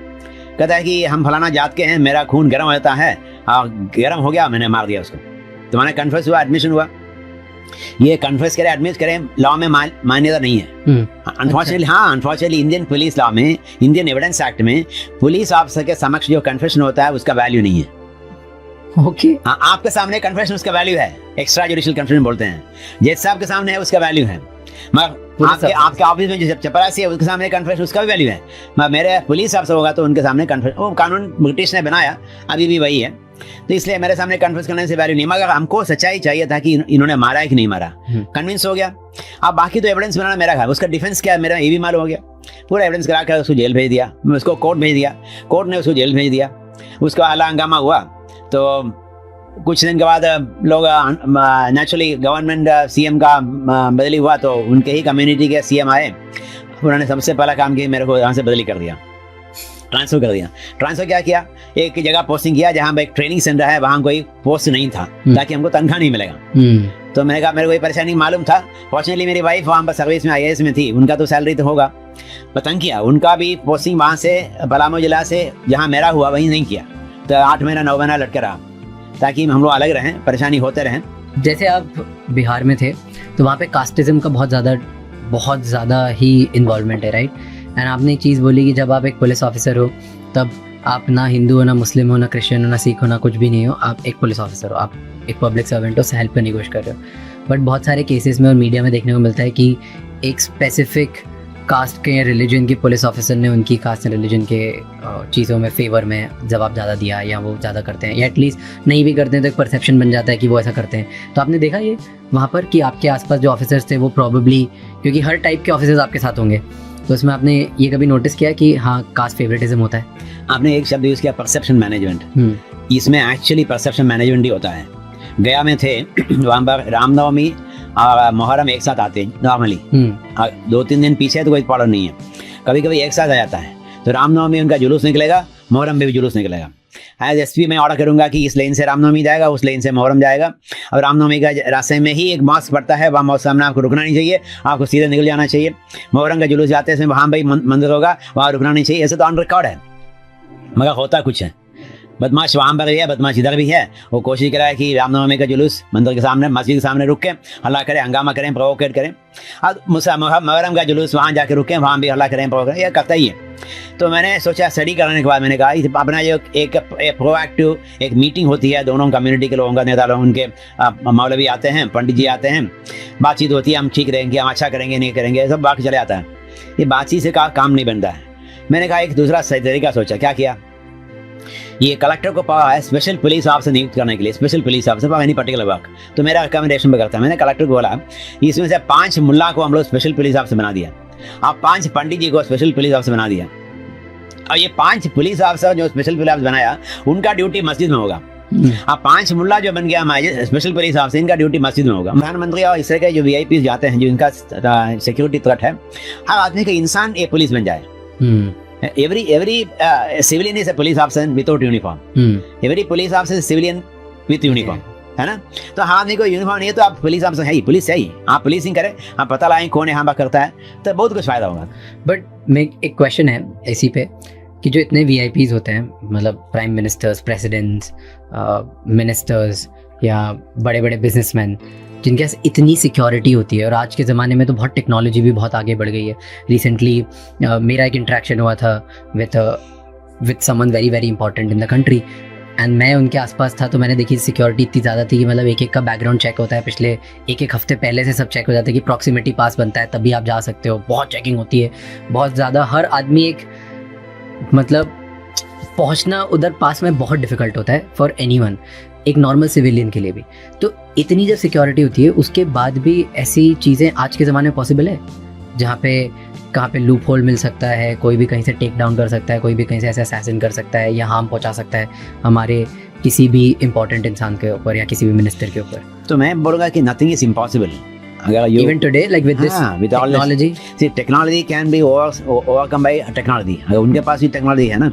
कहता है कि हम फलाना जात के हैं, मेरा खून गर्म होता है और गर्म हो गया, मैंने मार दिया उसको। तो मैंने कन्फेस हुआ, एडमिशन हुआ। ये कन्फेस करें, एडमिट करें, लॉ में मान्यता नहीं है अनफॉर्चुनेटली। हाँ, अनफॉर्चुनेटली इंडियन पुलिस लॉ में, इंडियन एविडेंस एक्ट में पुलिस ऑफिसर के समक्ष जो कन्फेशन होता है उसका वैल्यू नहीं है। ओके। हाँ, आपके सामने कन्फेशन उसका वैल्यू है, एक्स्ट्रा जुडिशियल कन्फेशन बोलते हैं। जज साहब के सामने है उसका वैल्यू है, मगर आपके ऑफिस में जो चपरासी है उसके सामने कन्फेशन उसका भी वैल्यू है। मगर मेरे पुलिस ऑफिसर होगा तो उनके सामने कन्फेशन, वो कानून ब्रिटिश ने बनाया, अभी भी वही है, तो इसलिए मेरे सामने कन्फेस करने से वैल्यू नहीं। मगर हमको सच्चाई चाहिए था कि इन्होंने मारा है कि नहीं मारा, कन्विंस हो गया। अब बाकी तो एविडेंस बनाना मेरा है, उसका डिफेंस क्या है मेरा ये भी मालूम हो गया। पूरा एविडेंस करा कर उसको जेल भेज दिया, उसको कोर्ट भेज दिया, कोर्ट ने उसको जेल भेज दिया। उसका हल्ला हंगामा हुआ तो कुछ दिन के बाद लोग नेचुरली गवर्नमेंट सीएम का बदली हुआ तो उनके ही कम्युनिटी के सीएम आए, उन्होंने सबसे पहला काम किया मेरे को यहाँ से बदली कर दिया, ट्रांसफर कर दिया। ट्रांसफर क्या किया, एक जगह पोस्टिंग किया जहाँ पे एक ट्रेनिंग सेंटर है, वहाँ कोई पोस्ट नहीं था ताकि हमको तनख्वाह नहीं मिलेगा। तो मैंने कहा मेरे को ये परेशानी मालूम था। फॉर्चुनेटली मेरी वाइफ वहाँ पर सर्विस में IAS में थी, उनका तो सैलरी तो होगा, पतंग किया उनका भी पोस्टिंग वहाँ से पलामू जिला से जहाँ मेरा हुआ वहीं नहीं किया, तो 8 महीना 9 महीना लटके रहा ताकि हम लोग अलग रहें, परेशानी होते रहें। जैसे आप बिहार में थे तो वहाँ पे कास्टिज्म का बहुत ज़्यादा ही इन्वॉल्वमेंट है, राइट? एंड आपने एक चीज़ बोली कि जब आप एक पुलिस ऑफिसर हो तब आप ना हिंदू हो, ना मुस्लिम हो, ना क्रिश्चियन हो, ना सिख हो, ना कुछ भी नहीं हो, आप एक पुलिस ऑफिसर हो, आप एक पब्लिक सर्वेंट हो, हेल्प करने की कोशिश कर रहे हो। बट बहुत सारे केसेस में और मीडिया में देखने को मिलता है कि एक स्पेसिफिक कास्ट के रिलीजन के पुलिस ऑफिसर ने उनकी कास्ट एंड रिलीजन के चीज़ों में फेवर में जवाब ज़्यादा दिया, या वो ज़्यादा करते हैं, या एटलीस्ट नहीं भी करते हैं तो एक परसेप्शन बन जाता है कि वो ऐसा करते हैं। तो आपने देखा ये वहाँ पर कि आपके आसपास जो ऑफिसर्स थे वो प्रॉबेबली, क्योंकि हर टाइप के ऑफिसर्स आपके साथ होंगे, तो उसमें आपने ये कभी नोटिस किया कि हाँ कास्ट फेवरेटिज्म होता है? आपने एक शब्द यूज़ किया, परसेप्शन मैनेजमेंट। इसमें एक्चुअली परसेप्शन मैनेजमेंट ही होता है। गया में थे, वहाँ पर रामनवमी और मुहर्रम एक साथ आते हैं नॉर्मली, 2-3 दिन पीछे तो कोई प्रॉब्लम नहीं है, कभी कभी एक साथ आ जाता है। तो रामनवमी उनका जुलूस निकलेगा, मुहर्रम में भी जुलूस निकलेगा। एज एसपी मैं ऑर्डर करूंगा कि इस लेन से रामनवमी जाएगा, उस लेन से मुहर्रम जाएगा, और रामनवमी का रास्ते में ही एक मॉस्क पड़ता है, वहाँ मॉस्क सामने आपको रुकना नहीं चाहिए, आपको सीधे निकल जाना चाहिए। मुहर्रम का जुलूस जाते हैं वहाँ भाई मंदिर होगा, वहाँ रुकना नहीं चाहिए, ऐसे तो ऑन रिकॉर्ड है। मगर होता कुछ है, बदमाश वहाँ पर भी है, बदमाश इधर भी है। वो कोशिश करा है कि रामनवमी का जुलूस मंदिर के सामने, मस्जिद के सामने रुक के हल्ला करें, हंगामा करें, प्रोवोकेट करें। और मुहर्रम का जुलूस वहाँ जाके रुकें, वहाँ भी हल्ला करें, प्रोवोकेट, ये करता ही है। तो मैंने सोचा, स्टडी करने के बाद मैंने कहा अपना जो एक प्रोएक्टिव एक मीटिंग होती है दोनों कम्युनिटी के लोगों का, नेता लोग, उनके मौलवी आते हैं, पंडित जी आते हैं, बातचीत होती है, हम ठीक रहेंगे, हम अच्छा करेंगे, नहीं करेंगे, सब बात चले आता है। ये बातचीत से काम नहीं बनता है। मैंने कहा एक दूसरा सही तरीका सोचा, क्या किया, ये कलेक्टर को पावर है स्पेशल पुलिस ऑफिसर नियुक्त करने के लिए, special police officer for any particular work. तो मेरा रिकमेंडेशन भी करता है, मैंने कलेक्टर को बोला इसमें से 5 मुल्ला को हम लोग स्पेशल पुलिस ऑफिसर बना दिया, आप 5 पंडित जी को स्पेशल पुलिस ऑफिसर बना दिया, और ये 5 पुलिस ऑफिसर जो स्पेशल पुलिस ऑफिसर बनाया उनका ड्यूटी मस्जिद में होगा। अब 5 मुल्ला जो बन गया स्पेशल पुलिस ऑफिसर, इनका ड्यूटी मस्जिद में होगा। प्रधानमंत्री और इस तरह के जो VIP जाते हैं, जो इनका सिक्योरिटी थ्रेट है, हर आदमी का इंसान एक पुलिस बन जाए। Every civilian is a police officer without uniform. Every police officer is civilian with uniform. है ना? तो हाँ आदमी को यूनिफॉर्म नहीं है तो आप पुलिस ऑफिसर है ही, पुलिस है ही, आप पुलिसिंग करें, आप पता लगाएं कौन यहाँ बात करता है, तो बहुत कुछ फायदा होगा। बट मैं एक क्वेश्चन है इसी पे कि जो इतने VIPs होते हैं, मतलब प्राइम मिनिस्टर्स, प्रेसिडेंट्स, मिनिस्टर्स या बड़े बड़े बिजनेसमैन, जिनके पास इतनी सिक्योरिटी होती है, और आज के ज़माने में तो बहुत टेक्नोलॉजी भी बहुत आगे बढ़ गई है। रिसेंटली मेरा एक इंटरेक्शन हुआ था with someone very very important in the country, and मैं उनके आसपास था, तो मैंने देखी सिक्योरिटी इतनी ज़्यादा थी कि मतलब एक का बैकग्राउंड चेक होता है, पिछले एक हफ्ते पहले से सब चेक हो जाता है कि प्रॉक्सिमिटी पास बनता है तभी आप जा सकते हो, बहुत चेकिंग होती है, बहुत ज़्यादा। हर आदमी एक मतलब पहुंचना उधर पास में बहुत डिफिकल्ट होता है फॉर एनीवन, एक नॉर्मल सिविलियन के लिए भी। तो इतनी जब सिक्योरिटी होती है उसके बाद भी ऐसी चीज़ें आज के ज़माने में पॉसिबल है, जहाँ पे कहाँ पे लूप होल मिल सकता है, कोई भी कहीं से टेक डाउन कर सकता है, कोई भी कहीं से ऐसे असैसिन कर सकता है या हार्म पहुँचा सकता है हमारे किसी भी इंपॉर्टेंट इंसान के ऊपर या किसी भी मिनिस्टर के ऊपर। तो मैं बोलूँगा कि nothing is impossible. Even today, like with this technology, see technology can be overcome by technology। अगर उनके पास भी टेक्नोलॉजी है ना,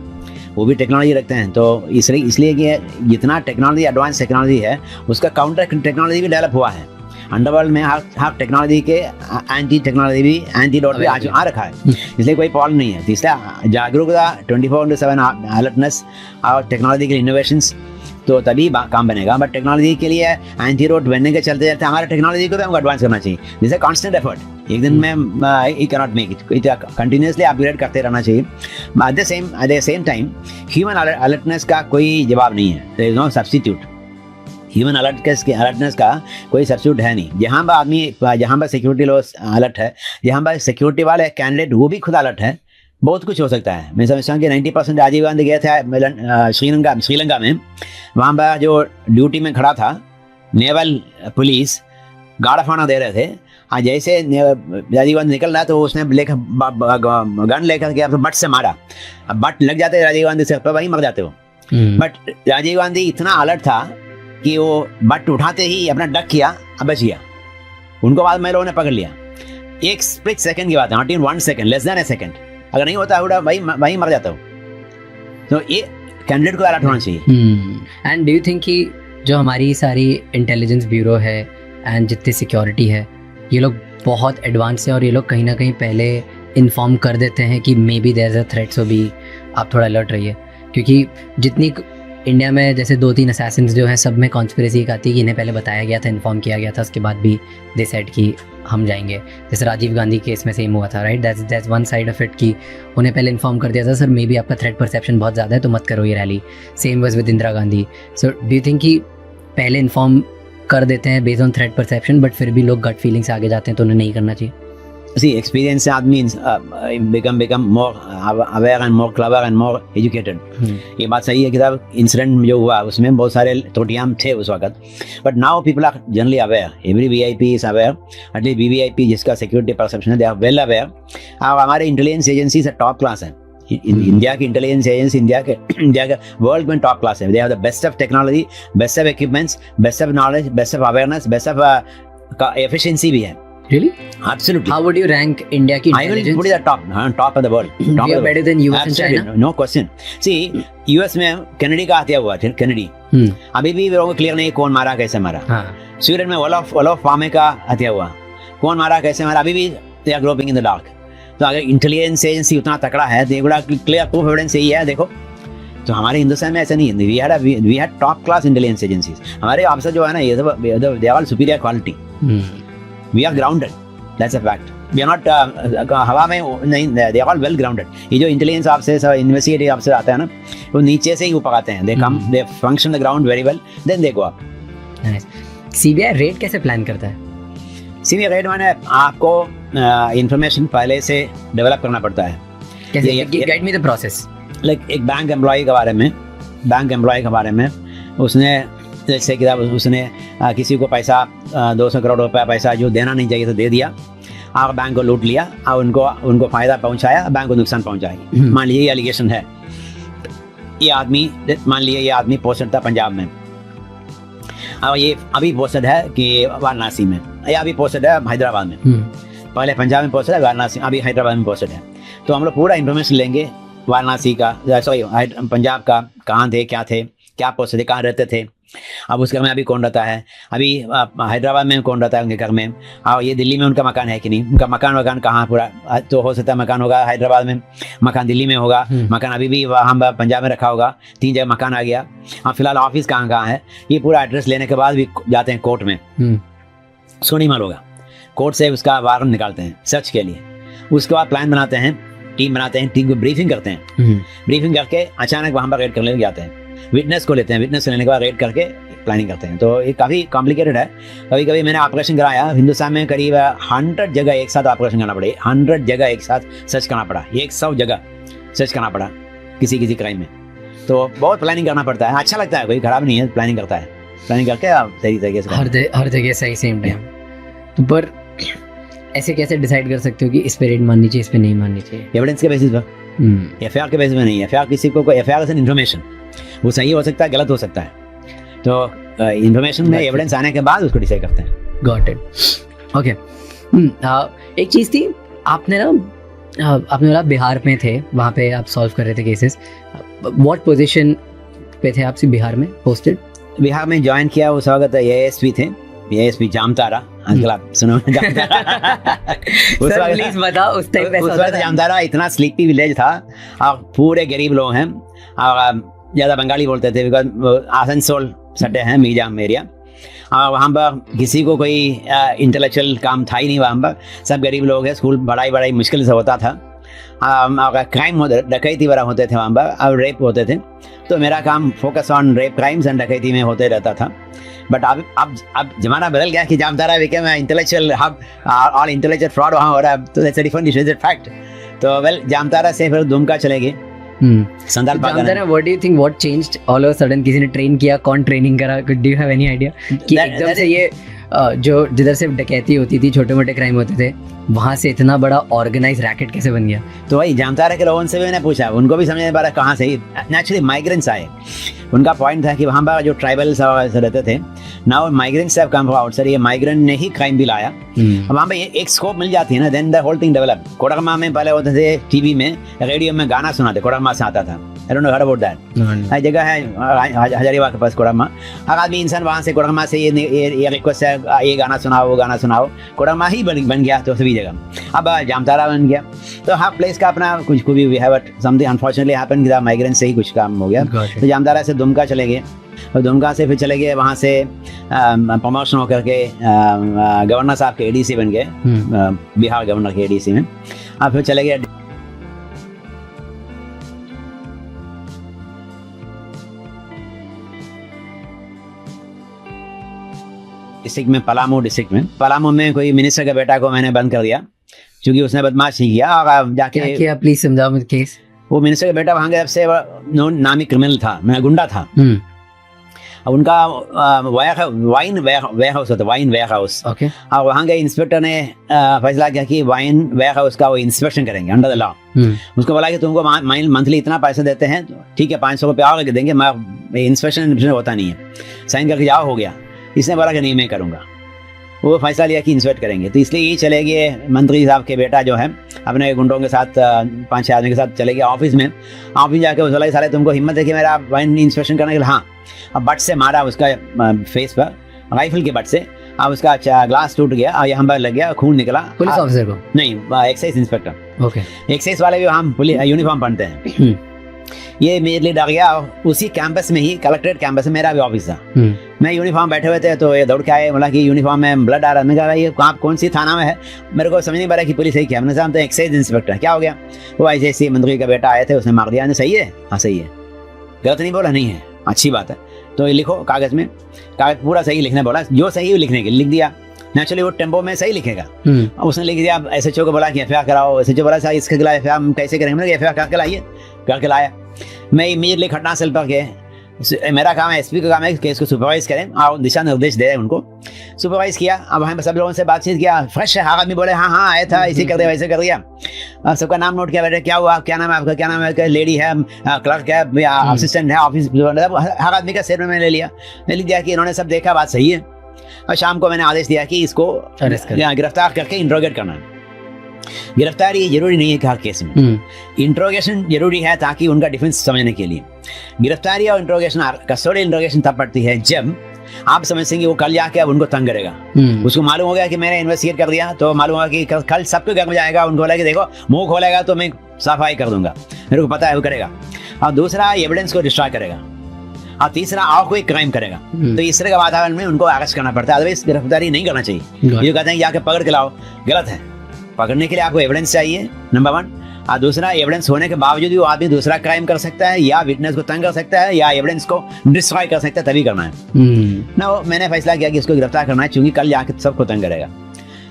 वो भी टेक्नोलॉजी रखते हैं, तो इसलिए कि जितना टेक्नोलॉजी एडवांस टेक्नोलॉजी है उसका काउंटर टेक्नोलॉजी भी डेवलप हुआ है। अंडरवर्ल्ड में हर टेक्नोलॉजी के एंटी टेक्नोलॉजी भी, एंटीडोट भी आ रखा है, इसलिए कोई प्रॉब्लम नहीं है। इसलिए जागरूकता, 24/7 अलर्टनेस और टेक्नोलॉजिकल इनोवेशंस, तो तभी काम बनेगा। बट टेक्नोलॉजी के लिए एंटी रोड बनने के चलते चलते हमारे टेक्नोलॉजी को भी हमको एडवांस करना चाहिए। This is constant effort. एक दिन में you cannot make it, continuously upgrade करते रहना चाहिए। At the same time human alertness का कोई जवाब नहीं है, there is no substitute. Human alertness का कोई सब्स्टिट्यूट है नहीं। जहाँ पर आदमी, जहाँ पर सिक्योरिटी लोग अलर्ट है, जहाँ पर सिक्योरिटी वाले कैंडिडेट वो भी खुद अलर्ट है, बहुत कुछ हो सकता है। मैं समझता हूँ कि 90% राजीव गांधी गया था श्रीलंका में, वहाँ पर जो ड्यूटी में खड़ा था नेवल पुलिस गार्ड फाना दे रहे थे। हाँ, जैसे राजीव गांधी निकल रहा तो उसने लेकर गन लेकर के बट से मारा। अब बट लग जाते राजीव गांधी से, वहीं मर जाते हो। बट राजीव गांधी इतना अलर्ट था कि वो बट उठाते ही अपना डक किया, अब बच गया। उनको बाद में लोगों ने पकड़ लिया। एक स्प्लिट सेकंड की बात है, not in 1 second, less than A second. अगर नहीं होता वहीं मर जाता हो। तो ये कैंडिडेट को अलर्ट होना चाहिए। एंड डू यू थिंक कि जो हमारी सारी इंटेलिजेंस ब्यूरो है एंड जितनी सिक्योरिटी है, ये लोग बहुत एडवांस है और ये लोग कहीं ना कहीं पहले इन्फॉर्म कर देते हैं कि maybe there is a threat, so भी आप थोड़ा अलर्ट रहिए? क्योंकि जितनी इंडिया में जैसे 2-3 असैसिन्स जो हैं, सब में कॉन्स्पिरेसी एक आती है कि इन्हें पहले बताया गया था, इन्फॉर्म किया गया था, उसके बाद भी दे सेड कि हम जाएंगे। जैसे राजीव गांधी केस में सेम हुआ था, right? That's one side of it कि उन्हें पहले इन्फॉर्म कर दिया था, सर मे बी आपका थ्रेट परसेप्शन बहुत ज़्यादा है तो मत करो ये rally. Same was with Indira Gandhi. So do you think कि पहले इन्फॉर्म कर देते हैं based on threat perception, but फिर भी लोग गट फीलिंग से आगे जाते हैं, तो उन्हें नहीं करना चाहिए? See, experience से आदमी become more aware and more clever and more educated. ये बात सही है कि साहब इंसिडेंट जो हुआ उसमें बहुत सारे त्रुटियां थे उस वक्त, but now people are generally aware. Every VIP is aware, at least VVIP जिसका सिक्योरिटी परसेप्शन है, दे आर वेल अवेयर। और हमारे इंटेलिजेंस एजेंसी से टॉप क्लास है। इंडिया की इंटेलिजेंस एजेंसी इंडिया के वर्ल्ड में टॉप क्लास है। They have the best of technology, best of equipments, best of knowledge, best of awareness, best of efficiency भी है। Really? Absolutely. How would you rank India ki intelligence? I will put it at top of the world. We are better than US and China? No question. See, US में कैनेडी का हत्या हुआ था, कैनेडी। अभी भी लोगों को क्लियर नहीं कौन मारा, कैसे मारा। स्वीडन में ओलोफ पामे का हत्या हुआ, कौन मारा, कैसे मारा, अभी भी they are groping in the dark. तो अगर इंटेलिजेंस एजेंसी उतना तकड़ा है, तो बड़ा क्लियर प्रूफ एविडेंस यही है, देखो। तो हमारे हिंदुस्तान में ऐसा नहीं है। We had top class intelligence agencies. हमारे ऑफिसर जो है ना, ये सब they are superior quality. We are grounded. That's a fact. We are not हवा में नहीं, they are all well grounded. ये जो इंटेलिजेंस ऑफिसर, इन्वेस्टिगेटिव ऑफिसर आता है ना, वो नीचे से ही ऊपर आते हैं। They come, they function the ground very well, then they go up. Nice. CBI red कैसे प्लान करता है? CBI रेड माने आपको इंफॉर्मेशन पहले से डेवलप करना पड़ता है। कैसे? Guide me the process. Like एक बैंक एम्प्लॉय के बारे में उसने, जैसे कि उसने किसी को पैसा 200 करोड़ रुपया पैसा जो देना नहीं चाहिए तो दे दिया, और बैंक को लूट लिया और उनको फ़ायदा पहुंचाया, बैंक को नुकसान पहुंचाया। मान लीजिए ये एलिगेशन है। मान लीजिए ये आदमी पोस्टेड था पंजाब में, और ये अभी पोस्टेड है कि वाराणसी में, या अभी पोस्टेड है हैदराबाद में। पहले पंजाब में पोस्टेड है, वाराणसी, अभी हैदराबाद में पोस्टेड है। तो हम लोग पूरा इन्फॉर्मेशन लेंगे वाराणसी का, सॉरी पंजाब का, कहाँ थे, क्या पोस्टेड थे, कहाँ रहते थे, अब उस घर में अभी कौन रहता है, अभी हैदराबाद में कौन रहता है उनके घर में, और ये दिल्ली में उनका मकान है कि नहीं, उनका मकान कहाँ पूरा। तो हो सकता है मकान होगा हैदराबाद में, मकान दिल्ली में होगा, मकान अभी भी वहाँ पंजाब में रखा होगा, 3 जगह मकान आ गया। हाँ, फिलहाल ऑफिस कहाँ है, ये पूरा एड्रेस लेने के बाद भी जाते हैं कोर्ट में, उसको नहीं मालूम होगा, कोर्ट से उसका वारंट निकालते हैं सर्च के लिए। उसके बाद प्लान बनाते हैं, टीम बनाते हैं, टीम को ब्रीफिंग करते हैं, ब्रीफिंग करके अचानक वहाँ पर रेड करने जाते हैं, विटनेस को लेते हैं, विटनेस लेने के बाद रेड करके प्लानिंग करते हैं। तो ये काफ़ी कॉम्प्लिकेटेड है। कभी कभी मैंने ऑपरेशन कराया हिंदुस्तान में, करीब 100 जगह एक साथ ऑपरेशन करना पड़े, 100 जगह एक साथ सर्च करना पड़ा, 100 जगह सर्च करना पड़ा किसी क्राइम में। तो बहुत प्लानिंग करना पड़ता है, अच्छा लगता है, कोई खराब नहीं है, प्लानिंग करता है, प्लानिंग करके आप सही तरीके से हर जगह सही सेम टाइम। तो पर ऐसे कैसे डिसाइड कर सकते हो कि इस पे रेड माननी चाहिए, इस पे नहीं माननी चाहिए? एविडेंस के बेसिस पर, एफआईआर के बेसिस पर नहीं। एफआईआर किसी को एफआईआर से इन्फॉर्मेशन, वो सही हो सकता है, गलत हो सकता है। तो इन्फॉर्मेशन में एविडेंस आने के बाद उसको डिसाइड करते हैं। Got it, okay. एक चीज़ थी, आपने बोला बिहार में थे, वहाँ पे आप सॉल्व कर रहे थे केसेस। व्हाट पोजीशन पे थे आप बिहार में पोस्टेड? बिहार में ज्वाइन किया उस वक्त एएसपी थे, एएसपी जामतारा, आजकल आप सुनो जामतारा। प्लीज बताओ, उस टाइम पे जामतारा इतना स्लीपी विलेज था, और पूरे गरीब लोग हैं, और ज़्यादा बंगाली बोलते थे, बिकॉज आसनसोल सटे हैं मीजाम एरिया, और वहाँ पर किसी को कोई इंटेलेक्चुअल काम था ही नहीं। वहाँ पर सब गरीब लोग हैं, स्कूल बड़ा मुश्किल से होता था, क्राइम डकैती वगैरह होते थे वहाँ पर, और रेप होते थे। तो मेरा काम focus on rape crimes and डकैती में होते रहता था। बट अब जमाना बदल गया कि Jamtara became intellectual hub, all intellectual fraud वहाँ हो रहा है, तो that's a different issue, it's a fact. तो वेल जामताड़ा से फिर दुमका चले गए। संदल Jamtara, what do you think what changed all of sudden? किसी ने ट्रेन किया, कौन ट्रेनिंग करा? Do you have any idea कि एकदम से ये जो जिधर से डकैती होती थी, छोटे मोटे क्राइम होते थे, वहाँ से इतना बड़ा ऑर्गेनाइज रैकेट कैसे बन गया? तो वही जामताड़ा के लोगों से भी मैंने पूछा, उनको भी समझ नहीं पा रहा कहाँ से। नेचुरली माइग्रेंट्स आए, उनका पॉइंट था कि वहाँ पर जो ट्राइबल्स रहते थे, now migrants have come outside, ये माइग्रेंट ने ही क्राइम भी लाया। अब वहाँ पे एक स्कोप मिल जाती है ना, then the whole thing develop. Koderma में पहले होते थे टीवी में, रेडियो में गाना सुनाते, कोडरमा से आता था। I don't know how about that. हर जगह है, हजारीबाग के पास कोडरमा। हर आदमी इंसान वहाँ से कोडरमा से ये रिक्वेस्ट है, ये गाना सुनाओ, वो गाना सुनाओ। कोडरमा ही बन गया तो सभी जगह। अब जामताड़ा बन गया, तो हर प्लेस का अपना कुछ भी we have something unfortunately happen कि माइग्रेंट से ही कुछ काम हो गया। तो जामताड़ा से दुमका चले गए, और दुमका से फिर चले गए वहाँ से प्रमोशन होकर के गवर्नर साहब के एडीसी बन गए, बिहार गवर्नर के एडीसी में। और फिर चले गए डिस्ट्रिक्ट में, पलामू डिस्ट्रिक्ट में। पलामू में कोई मिनिस्टर के बेटा को मैंने बंद कर दिया क्योंकि उसने बदमाशी किया, और जाके क्या किया? प्लीज समझाओ मुझे केस। वो मिनिस्टर का बेटा वहाँ के सबसे नामी क्रिमिनल था, मैं गुंडा था। अब उनका वाइन वेयरहाउस होता, वाइन वेयरहाउस। ओके। और वहाँ के इंस्पेक्टर ने फैसला किया कि वाइन वेयरहाउस का वो इंस्पेक्शन करेंगे अंडर द लॉ। उसको बोला कि तुमको मंथली इतना पैसा देते हैं, तो ठीक है 500 रुपये और देंगे, मैं इंस्पेक्शन होता नहीं है, साइन करके जाओ, हो गया। इसने बोला कि नहीं मैं करूँगा, वो फैसला लिया कि इंस्पेक्ट करेंगे। तो इसलिए ये चले गए मंत्री साहब के बेटा जो है, अपने गुंडों के साथ 5-6 आदमी के साथ चले गए ऑफिस में। ऑफिस जाके बोला साले तुमको हिम्मत है कि मेरा वाइन इंस्पेक्शन करने के लिए? हाँ। अब बट से मारा उसका फेस पर, राइफल के बट से। अब उसका ग्लास टूट गया और यहाँ पर लग गया, खून निकला। पुलिस ऑफिसर को? नहीं, एक्साइज इंस्पेक्टर। ओके। एक्साइज वाले भी हम यूनिफॉर्म पहनते हैं। ये मेरे लिए डर गया। उसी कैंपस में ही, कलेक्ट्रेट कैंपस में मेरा भी ऑफिस था। मैं यूनिफॉर्म बैठे हुए थे, तो ये दौड़ के आए, बोला कि यूनिफॉर्म में ब्लड आ रहा है। मैं कहा ये कहाँ, कौन सी थाना में है? मेरे को समझ नहीं पा रहा कि पुलिस है क्या। मैंने कहा तो एक्साइज इंस्पेक्टर। क्या हो गया? वो ऐसे मंत्री का बेटा आए थे, उसने मार दिया। सही है? हाँ सही है। गलत नहीं बोला? नहीं है। अच्छी बात है, तो ये लिखो कागज में। कागज पूरा सही लिखने बोला, जो सही लिखने के लिख दिया। नेचुरली वो टेम्पो में सही लिखेगा। उसने लिख दिया। एसएचओ को बोला कि एफआईआर कराओ। एसएचओ बोला सर इसके खिलाफ एफआईआर हम कैसे करेंगे? मैंने एफआईआर करके लाइए। करके लाया। मैं इमीडिएटली घटनास्थल पर गए। मेरा काम है, एसपी का काम है कि इसको सुपरवाइज करें और दिशा निर्देश दे उनको। सुपरवाइज किया। अब हम सब लोगों से बातचीत किया। फ्रेश है, हर आदमी बोले हाँ हाँ आया था, इसी कर दिया, वैसे कर दिया। सबका नाम नोट किया। बेटे क्या हुआ, क्या नाम है आपका, क्या नाम है, लेडी है, क्लर्क है, असिस्टेंट है, ऑफिस, हर आदमी का स्टेटमेंट मैंने ले लिया। मैं लिख दिया कि इन्होंने सब देखा, बात सही है। और शाम को मैंने आदेश दिया कि इसको गिरफ्तार करके इंट्रोगेट करना है। गिरफ्तारी जरूरी नहीं है हर केस में, इंट्रोगेशन जरूरी है ताकि उनका डिफेंस समझने के लिए। गिरफ्तारी और इंट्रोगेशन, कस्टोडी इंट्रोगेशन तब पड़ती है जब आप समझेंगे वो कल जाके अब उनको तंग करेगा। उसको मालूम हो गया कि मैंने इन्वेस्टिगेट कर दिया, तो मालूम होगा कि कल सबके घर में जाएगा, उनको बोला कि देखो मुंह खोलेगा तो मैं सफाई कर दूंगा, मेरे को पता है वो करेगा। और दूसरा एविडेंस को डिस्ट्रॉय करेगा, और तीसरा और कोई क्राइम करेगा। तो इस तरह का वातावरण में उनको अरेस्ट करना पड़ता है, अदरवाइज गिरफ्तारी नहीं करना चाहिए। ये कहते हैं जाके पकड़ के लाओ, गलत है। पकड़ने के लिए आपको एविडेंस चाहिए, नंबर 1। और दूसरा, एविडेंस होने के बावजूद भी वो आदमी दूसरा क्राइम कर सकता है, या विटनेस को तंग कर सकता है, या एविडेंस को डिस्ट्रॉय कर सकता है, तभी करना है ना। मैंने फैसला किया कि इसको गिरफ्तार करना है, क्योंकि कल जाके सबको तंग करेगा।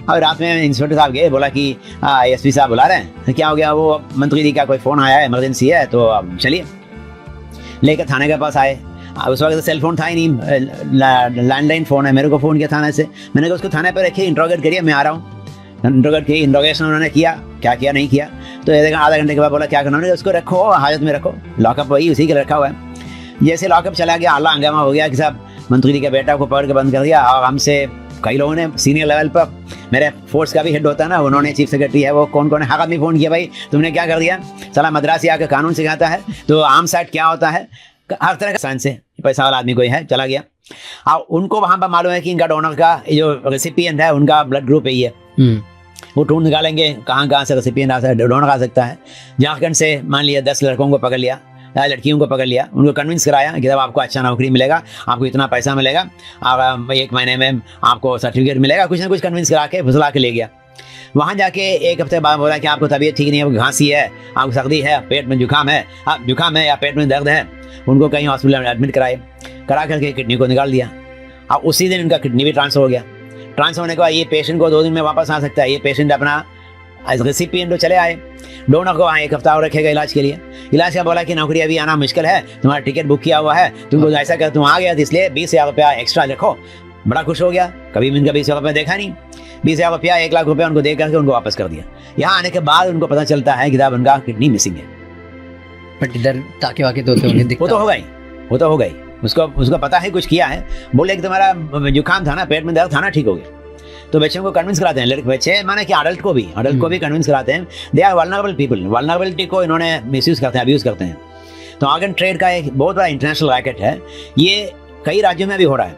और रात में इंस्पेक्टर साहब गए, बोला कि एसपी साहब बुला रहे हैं। क्या हो गया? वो मंत्री जी का कोई फोन आया है, इमरजेंसी है, तो अब चलिए। लेकर थाने के पास आए। उस वक्त सेल फोन था ही नहीं, लैंडलाइन फोन है। मेरे को फोन किया थाने से, मैंने कहा उसको थाने पर रखिए, इंट्रोगेट करिए, मैं आ रहा हूँ। इंट्रोगेट किया, इंट्रोगेशन उन्होंने किया, क्या किया नहीं किया। तो ये देखा, आधा घंटे के बाद बोला क्या करना है, उसको रखो, हाजत में रखो, लॉकअप वही उसी के रखा हुआ है। जैसे लॉकअप चला गया, हल्ला हंगामा हो गया कि साहब मंत्री के बेटा को पकड़ के बंद कर दिया। और हमसे कई लोगों ने सीनियर लेवल पर, मेरे फोर्स का भी हेड होता है ना, उन्होंने, चीफ सेक्रेटरी है वो, कौन कौन है, हर आदमी फोन किया, भाई तुमने क्या कर दिया, साला मद्रासी आकर कानून सिखाता है, तो आर्म्स एक्ट क्या होता है, हर तरह का साइंस से पैसा वाला आदमी कोई है, चला गया। और उनको वहाँ पर मालूम है कि इनका डोनर का जो रेसिपिएंट है उनका ब्लड ग्रुप यही है। वो ढूंढ निकालेंगे कहाँ कहाँ से रेसिपिएंट आ सकता है, डोनर आ सकता है। झारखंड से मान लिया 10 लड़कों को पकड़ लिया, लड़कियों को पकड़ लिया, उनको कन्विंस कराया कि जब आपको अच्छा नौकरी मिलेगा, आपको इतना पैसा मिलेगा, 1 महीने में आपको सर्टिफिकेट मिलेगा, कुछ ना कुछ कन्विंस करा के फुसला के ले गया। वहाँ जाके 1 हफ्ते बाद बोला कि आपको तबीयत ठीक नहीं है, खांसी है, आपको सर्दी है, पेट में जुकाम है या पेट में दर्द है। उनको कहीं हॉस्पिटल में एडमिट करा करके किडनी को निकाल दिया। अब उसी दिन उनका किडनी भी ट्रांसफर हो गया। ट्रांसफर होने के बाद ये पेशेंट को 2 दिन में वापस आ सकता है। ये पेशेंट अपना रेसिपिएंट चले आए, डोनर को वहाँ 1 हफ्ता और रखेगा इलाज के लिए। इलाज का बोला कि नौकरी अभी आना मुश्किल है, तुम्हारा टिकट बुक किया हुआ है, तुमको ऐसा कर तुम आ गया इसलिए 20,000 रुपया एक्स्ट्रा रखो। बड़ा खुश हो गया, कभी भी इनका 20,000 रुपया देखा नहीं। 20,000 रुपया 1 लाख रुपया उनको दे करके उनको वापस कर दिया। यहाँ आने के बाद उनको पता चलता है कि साहब उनका किडनी मिसिंग है। बट इधर ताके वाके तो उन्हें दिखता, वो तो हो गई। उसको पता है कुछ किया है, बोले कि तुम्हारा जुकाम था ना, पेट में दर्द था ना, ठीक हो गया। तो बच्चों को कन्विंस कराते हैं, लड़के बच्चे माने कि अडल्ट को भी कन्विंस कराते हैं। They are vulnerable people, vulnerability को इन्होंने मिसयूज करते हैं, अब्यूज करते हैं। तो ऑर्गन ट्रेड का एक बहुत बड़ा इंटरनेशनल रैकेट है, ये कई राज्यों में भी हो रहा है।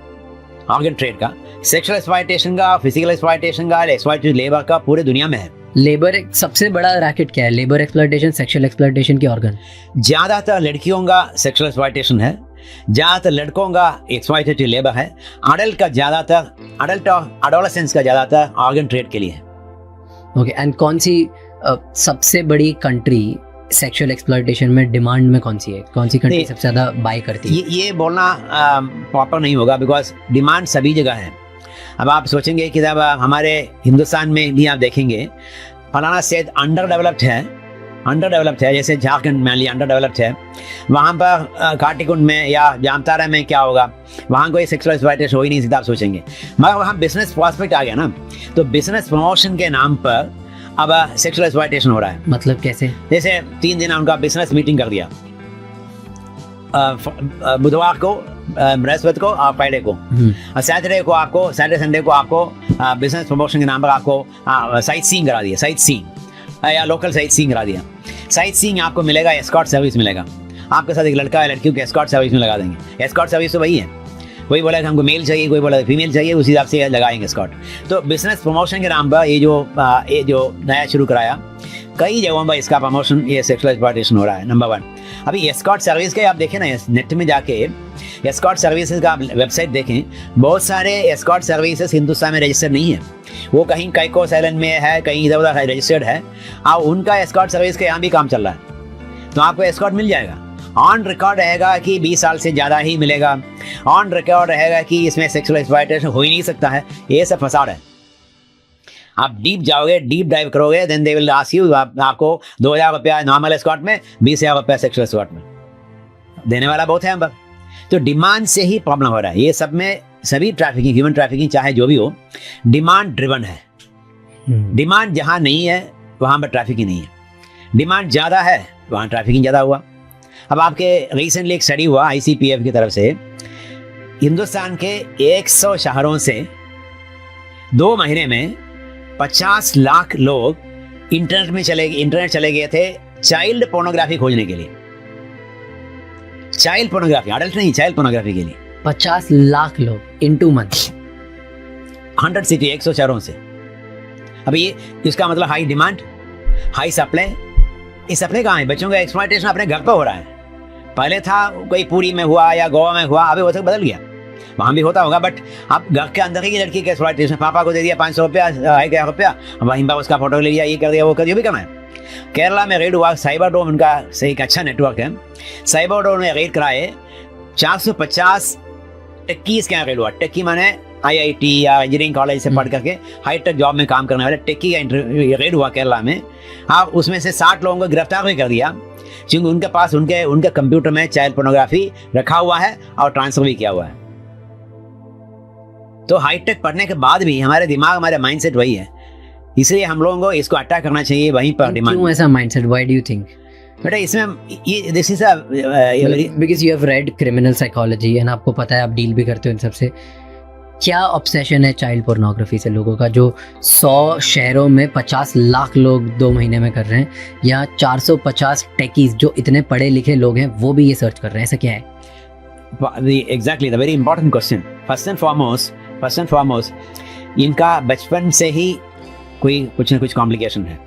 ऑर्गन ट्रेड का, सेक्सुअल एक्सप्लॉयटेशन का, फिजिकल एक्सप्लॉयटेशन का, एक्सप्लॉयटेड लेबर का पूरे दुनिया में है। लेबर एक सबसे बड़ा रैकेट क्या है? लेबर एक्सप्लॉयटेशन, सेक्सुअल एक्सप्लॉयटेशन की ऑर्गन? ज्यादातर लड़कियों का सेक्सुअल एक्सप्लॉयटेशन है, ज्यादातर लड़कों का एक्सप्लॉयटेटिव लेबर है। अडल्ट का ज्यादातर, अडल्ट और एडोलेसेंस का ज्यादातर ऑर्गन ट्रेड के लिए है। ओके, एंड कौन सी सबसे बड़ी कंट्री सेक्सुअल एक्सप्लॉयटेशन में डिमांड में कौन सी है? कौन सी कंट्री सबसे ज्यादा बाय करती है? ये बोलना प्रॉपर नहीं होगा, बिकॉज डिमांड सभी जगह है। अब आप सोचेंगे कि जब हमारे हिंदुस्तान में भी आप देखेंगे फलाना स्टेट अंडर डेवलप्ड है, जैसे झारखंड में अंडर डेवलप्ड है, वहाँ पर काटीकुंड में या जामतारा में क्या होगा, वहाँ कोई सेक्सुअल एक्सप्लॉयटेशन हो ही नहीं सकता, आप सोचेंगे। मगर वहाँ बिजनेस प्रॉस्पेक्ट आ गया ना, तो बिजनेस प्रमोशन के नाम पर अब सेक्सुअल एक्सप्लॉयटेशन हो रहा है। मतलब कैसे? जैसे 3 दिन उनका बिजनेस मीटिंग कर दिया, बुधवार को, बृहस्पति को और फ्राइडे को, सैटरडे को आपको, सैटरडे संडे को आपको बिजनेस प्रमोशन के नाम पर आपको साइट सीइंग करा दिया, साइट सीइंग या लोकल साइट सीइंग करा दिया। साइट सीइंग आपको मिलेगा, एस्कॉर्ट सर्विस मिलेगा, आपके साथ एक लड़का है, लड़कियों के एस्कॉर्ट सर्विस में लगा देंगे। एस्कॉर्ट सर्विस तो वही है, कोई बोला कि हमको मेल चाहिए, कोई बोला फीमेल चाहिए, उसी हिसाब से लगाएंगे एस्कॉर्ट। तो बिजनेस प्रमोशन के नाम पर ये जो नया शुरू कराया, कई जगहों पर इसका प्रमोशन, ये सेक्सुअल एक्सप्लॉयटेशन हो रहा है। नंबर 1। अभी एस्कॉर्ट सर्विस के आप देखें ना, नेट में जाके एस्कॉर्ट सर्विसेज का वेबसाइट देखें, बहुत सारे एस्कॉर्ट सर्विसेज हिंदुस्तान में रजिस्टर्ड नहीं है, वो कहीं कैकोस आइलैंड में है, कहीं इधर उधर रजिस्टर्ड है, और उनका एस्कॉर्ट सर्विस के यहाँ भी काम चल रहा है। तो आपको एस्कॉर्ट मिल जाएगा, ऑन रिकॉर्ड रहेगा कि 20 साल से ज़्यादा ही मिलेगा, ऑन रिकॉर्ड रहेगा कि इसमें सेक्सुअल एक्सप्लॉयटेशन हो ही नहीं सकता है। ये सब फसाद है। आप डीप जाओगे, डीप डाइव करोगे, then they will ask you, आपको 2,000 रुपया नॉर्मल एस्कॉर्ट में, 20,000 रुपया सेक्सुअल एस्कॉर्ट में देने वाला बहुत है हम पर। तो डिमांड से ही प्रॉब्लम हो रहा है। ये सब में सभी ट्रैफिकिंग, ह्यूमन ट्रैफिकिंग चाहे जो भी हो, डिमांड ड्रिवन है। डिमांड जहाँ नहीं है वहाँ पर ट्रैफिकिंग नहीं है, डिमांड ज़्यादा है वहाँ ट्रैफिकिंग ज़्यादा हुआ। अब आपके रिसेंटली एक स्टडी हुआ ICPF की तरफ से, हिंदुस्तान के 100 शहरों से 2 महीने में 50 लाख लोग इंटरनेट चले गए थे चाइल्ड पोर्नोग्राफी खोजने के लिए। चाइल्ड पोर्नोग्राफी, अडल्ट नहीं, चाइल्ड पोर्नोग्राफी के लिए 50 लाख लोग इन 2 मंथ्स, 100 सिटी, 100 शहरों से। अब ये इसका मतलब हाई डिमांड, हाई सप्लाई। इस सप्लाई कहाँ है? बच्चों का एक्सप्लॉयटेशन अपने घर पर हो रहा है। पहले था कोई पुरी में हुआ या गोवा में हुआ, अभी वो तक बदल गया, वहाँ भी होता होगा, बट अब घर के अंदर ही लड़की के एक्सप्लॉयटेशन, पापा को दे दिया 500 रुपया, 1,000 रुपया, वहीं पर उसका फोटो ले लिया, ये कर दिया, वो कर दिया, भी कम है। केरला में रेड हुआ, साइबर डोम उनका सही एक अच्छा नेटवर्क है, साइबर डोम में रेड कराए 450 टेक्कीज के यहाँ रेड हुआ। टेक्की माने IIT या इंजीनियरिंग कॉलेज से पढ़ करके हाईटेक जॉब में काम करने वाले टेक्की का रेड हुआ केरला में। हाँ, उसमें से 60 लोगों को गिरफ्तार भी कर दिया, क्योंकि उनके पास उनके कंप्यूटर में चाइल्ड पोर्नोग्राफी रखा हुआ है और ट्रांसफर भी किया हुआ है। तो हाईटेक पढ़ने के बाद भी हमारे दिमाग, हमारे माइंडसेट वही है, इसलिए हम लोगों को इसको अटैक करना चाहिए वहीं पर डिमांड। क्यों ऐसा mindset? Why do you think? बेटा इसमें ये this is because you have read criminal psychology and आपको पता है, आप डील भी करते हो इन सबसे। क्या ऑब्सेशन है चाइल्ड पोर्नोग्राफी से लोगों का, जो 100 शहरों में 50 लाख लोग 2 महीने में कर रहे हैं, या 450 टेकीज जो इतने पढ़े लिखे लोग हैं वो भी ये सर्च कर रहे हैं? ऐसा क्या है? Exactly, the very important question. First and foremost, इनका बचपन से ही कोई कुछ ना कुछ कॉम्प्लिकेशन है।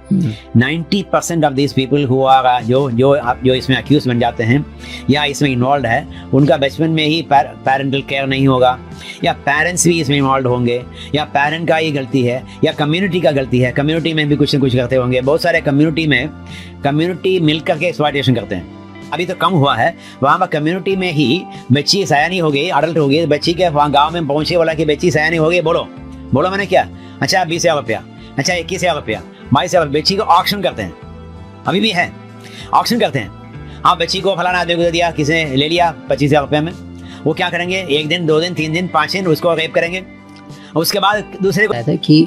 90% of this people who are जो इसमें अक्यूज बन जाते हैं या इसमें इन्वॉल्व है, उनका बचपन में ही पेरेंटल केयर नहीं होगा, या पेरेंट्स भी इसमें इन्वॉल्व होंगे, या पेरेंट का ही गलती है, या कम्युनिटी का गलती है। कम्युनिटी में भी कुछ ना कुछ करते होंगे। बहुत सारे कम्युनिटी मिल करके एक्सप्लॉयटेशन करते हैं। अभी तो कम हुआ है, वहाँ पर कम्युनिटी में ही बच्ची सयानी हो गई, अडल्ट हो गई, बच्ची के वहाँ गाँव में पहुँचे, बोला कि बच्ची सयानी हो गई, बोलो मैंने क्या, अच्छा 20,000 रुपया, अच्छा 21,000 रुपया, 22,000 रुपया, बच्ची को ऑक्शन करते हैं। अभी भी है, ऑक्शन करते हैं। हाँ, बच्ची को फलाना आदमी को दे दिया, किसी ने ले लिया 25,000 रुपये में, वो क्या करेंगे, 1 दिन 2 दिन 3 दिन 5 दिन उसको रेप करेंगे। उसके बाद दूसरे को कि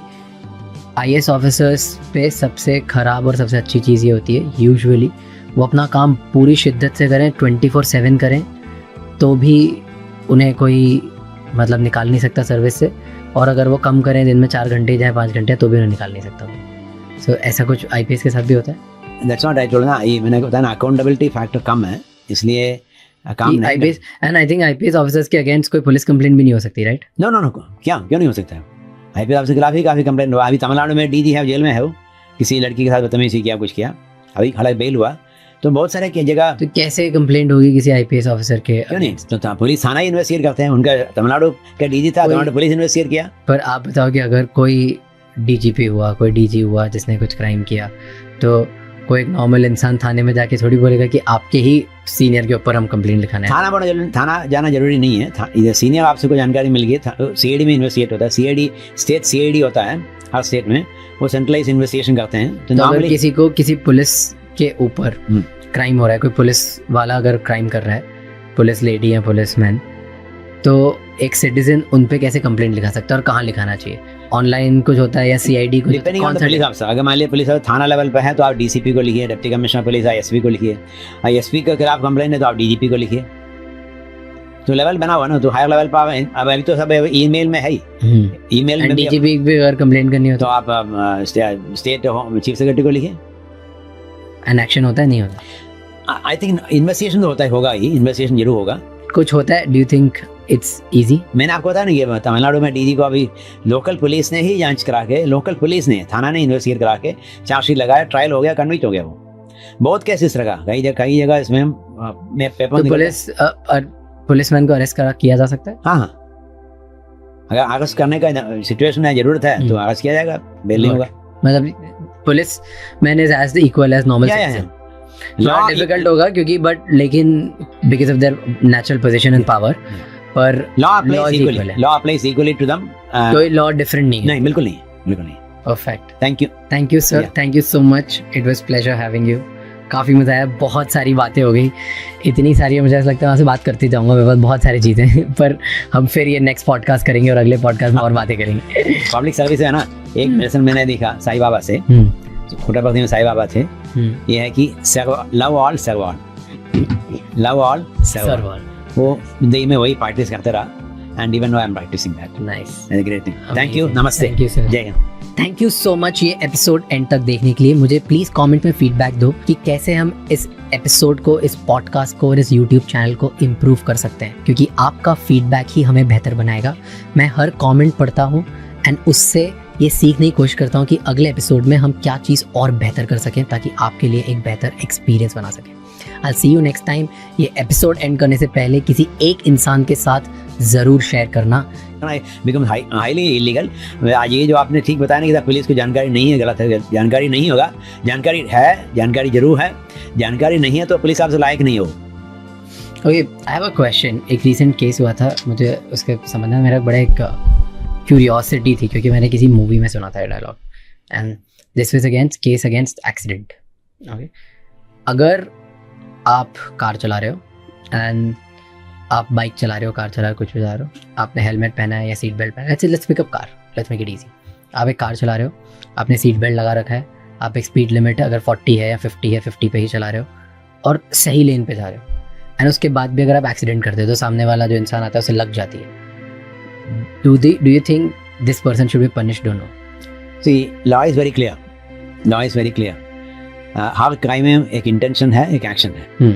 IAS ऑफिसर्स पे सबसे खराब और सबसे अच्छी चीज़ ये होती है, यूजुअली वो अपना काम पूरी शिद्दत से करें, 24/7 करें, तो भी उन्हें कोई मतलब निकाल नहीं सकता सर्विस से। और अगर वो कम करें, दिन में 4 घंटे जाए 5 घंटे, तो भी उन्हें निकाल नहीं सकता। सो ऐसा कुछ IPS के साथ भी होता है। दैट्स नॉट आई टोल्ड ना, ये मैंने बताया ना, अकाउंटेबिलिटी फैक्टर कम है, इसलिए काम नहीं। IPS and I think IPS officers के अगेंस्ट कोई पुलिस कंप्लेंट भी नहीं हो सकती, राइट? नो, क्यों नहीं हो सकता है? IPS ऑफिसर के खिलाफ ही काफ़ी कंप्लेंट हुआ। अभी तमिलनाडु में DG है, जेल में है, वो किसी लड़की के साथ बदतमीजी किया, कुछ किया, अभी हालांकि बेल हुआ। तो बहुत सारे की जगह तो कैसे कंप्लेंट होगी किसी IPS ऑफिसर के? क्यों नहीं, तो पुलिस थाना ही इन्वेस्टिगेट करते हैं। उनका तमिलनाडु का DG था, तमिलनाडु पुलिस इन्वेस्टिगेट किया। पर आप बताओ कि अगर कोई DGP हुआ, कोई DG हुआ जिसने कुछ क्राइम किया, तो कोई एक नॉर्मल इंसान थाने में जाके थोड़ी बोलेगा कि आपके ही सीनियर के ऊपर हम कंप्लेंट लिखाना है। थाना जाना जरूरी नहीं है। इधर सीनियर आपसे कोई जानकारी मिल गई, CID में इन्वेस्टिगेट होता है। CID स्टेट CID होता है हर स्टेट में, वो सेंट्रलाइज इन्वेस्टिगेशन करते हैं। तो अगर किसी को किसी पुलिस के ऊपर क्राइम हो रहा है, कोई पुलिस वाला अगर क्राइम कर रहा है, पुलिस लेडी या पुलिस मैन, तो एक सिटीजन उन पे कैसे कंप्लेंट लिखा सकता है और कहाँ लिखाना चाहिए? ऑनलाइन कुछ होता है या CID कुछ? Depending on the police officer. अगर मान लिया पुलिस थाना लेवल पर है तो आप DCP को लिखिए, डिप्टी कमिश्नर पुलिस ISP को लिखिए। ISP के खिलाफ कंप्लेंट है तो आप DGP को लिखिए। तो लेवल बना हुआ ना, तो हायर लेवल पर अब अभी तो सब ईमेल में है ही। ईमेल में DGP भी अगर कंप्लेंट करनी हो तो आप स्टेट चीफ सेक्रेटरी को लिखिए। एंड एक्शन होता है, नहीं होता? आई थिंक इन्वेस्टिगेशन तो होता है, होगा ही, इन्वेस्टिगेशन जरूर होगा। कुछ होता है। Do you think it's easy? मैंने आपको बताया ना, ये तमिलनाडु में DG को अभी लोकल पुलिस ने ही जांच करा के, लोकल पुलिस ने, थाना ने इन्वेस्टिगेट करा के चार्जशीट लगाया, ट्रायल हो गया, कन्विक्ट हो गया। वो बहुत केसेस रखा, कई जगह इसमें मैं पेपर तो पुलिसमैन को अरेस्ट किया जा सकता है। हाँ, अगर अरेस्ट करने का सिचुएशन है, जरूरत है, तो अरेस्ट किया जाएगा, बेल नहीं होगा। मतलब police man is as equal as normal citizen. Difficult होगा क्योंकि लेकिन because of their natural position and power, पर law applies equally to them. कोई लॉ डिफरेंट नहीं, बिल्कुल नहीं। Perfect. Thank you sir, thank you so much. It was pleasure having you. काफ़ी मज़ा आया, बहुत सारी बातें हो गई, इतनी सारी मुझे ऐसा लगता है वहाँ से बात करती जाऊँगा मेरे पास बहुत सारी चीज़ें पर हम फिर ये नेक्स्ट पॉडकास्ट करेंगे और अगले पॉडकास्ट में और बातें करेंगे। पब्लिक सर्विस है ना, एक मेडिसिन मैंने देखा साईं बाबा से, पुट्टपर्थी में साईं बाबा थे, ये है कि लव ऑल सर्व ऑल। वो जिंदगी में वही प्रैक्टिस करते रहा, and even now I am practising that. Nice, great thing. Thank you, नमस्ते, थैंक यू सर, जय हिंद। थैंक यू सो मच ये एपिसोड एंड तक देखने के लिए। मुझे प्लीज़ कमेंट में फीडबैक दो कि कैसे हम इस एपिसोड को, इस पॉडकास्ट को और इस यूट्यूब चैनल को इम्प्रूव कर सकते हैं, क्योंकि आपका फीडबैक ही हमें बेहतर बनाएगा। मैं हर कमेंट पढ़ता हूँ एंड उससे ये सीखने की कोशिश करता हूँ कि अगले एपिसोड में हम क्या चीज़ और बेहतर कर सकें ताकि आपके लिए एक बेहतर एक्सपीरियंस बना सकें। I'll see you next time। ये एपिसोड एंड करने से पहले किसी एक इंसान के साथ ज़रूर शेयर करना। Become highly illegal. आज ये जो आपने ठीक बताया नहीं कि पुलिस को जानकारी नहीं है, गलत है। जानकारी नहीं होगा, जानकारी है, जानकारी जरूर है, जानकारी नहीं है तो पुलिस आपसे लायक नहीं हो। Okay, I have a question. एक रीसेंट केस हुआ था, मुझे उसके संबंध में मेरा बड़ा एक क्यूरियोसिटी थी क्योंकि मैंने किसी मूवी में सुना था ये dialogue, and this was against case against accident. Okay, अगर आप कार चला रहे हो एंड आप बाइक चला रहे हो, कार चला रहे हो, कुछ भी चला रहे हो, आपने हेलमेट पहना है या सीट बेल्ट पहना है, let's pick up car, let's make it easy. आप एक कार चला रहे हो, आपने सीट बेल्ट लगा रखा है, आप एक स्पीड लिमिट अगर 40 है या 50 है, 50 पे ही चला रहे हो और सही लेन पे जा रहे हो, एंड उसके बाद भी अगर आप एक्सीडेंट करते हो तो सामने वाला जो इंसान आता है उसे लग जाती है, do you think this person should be punished और no? See, law is very clear. हर क्राइम में एक इंटेंशन है, एक एक्शन है।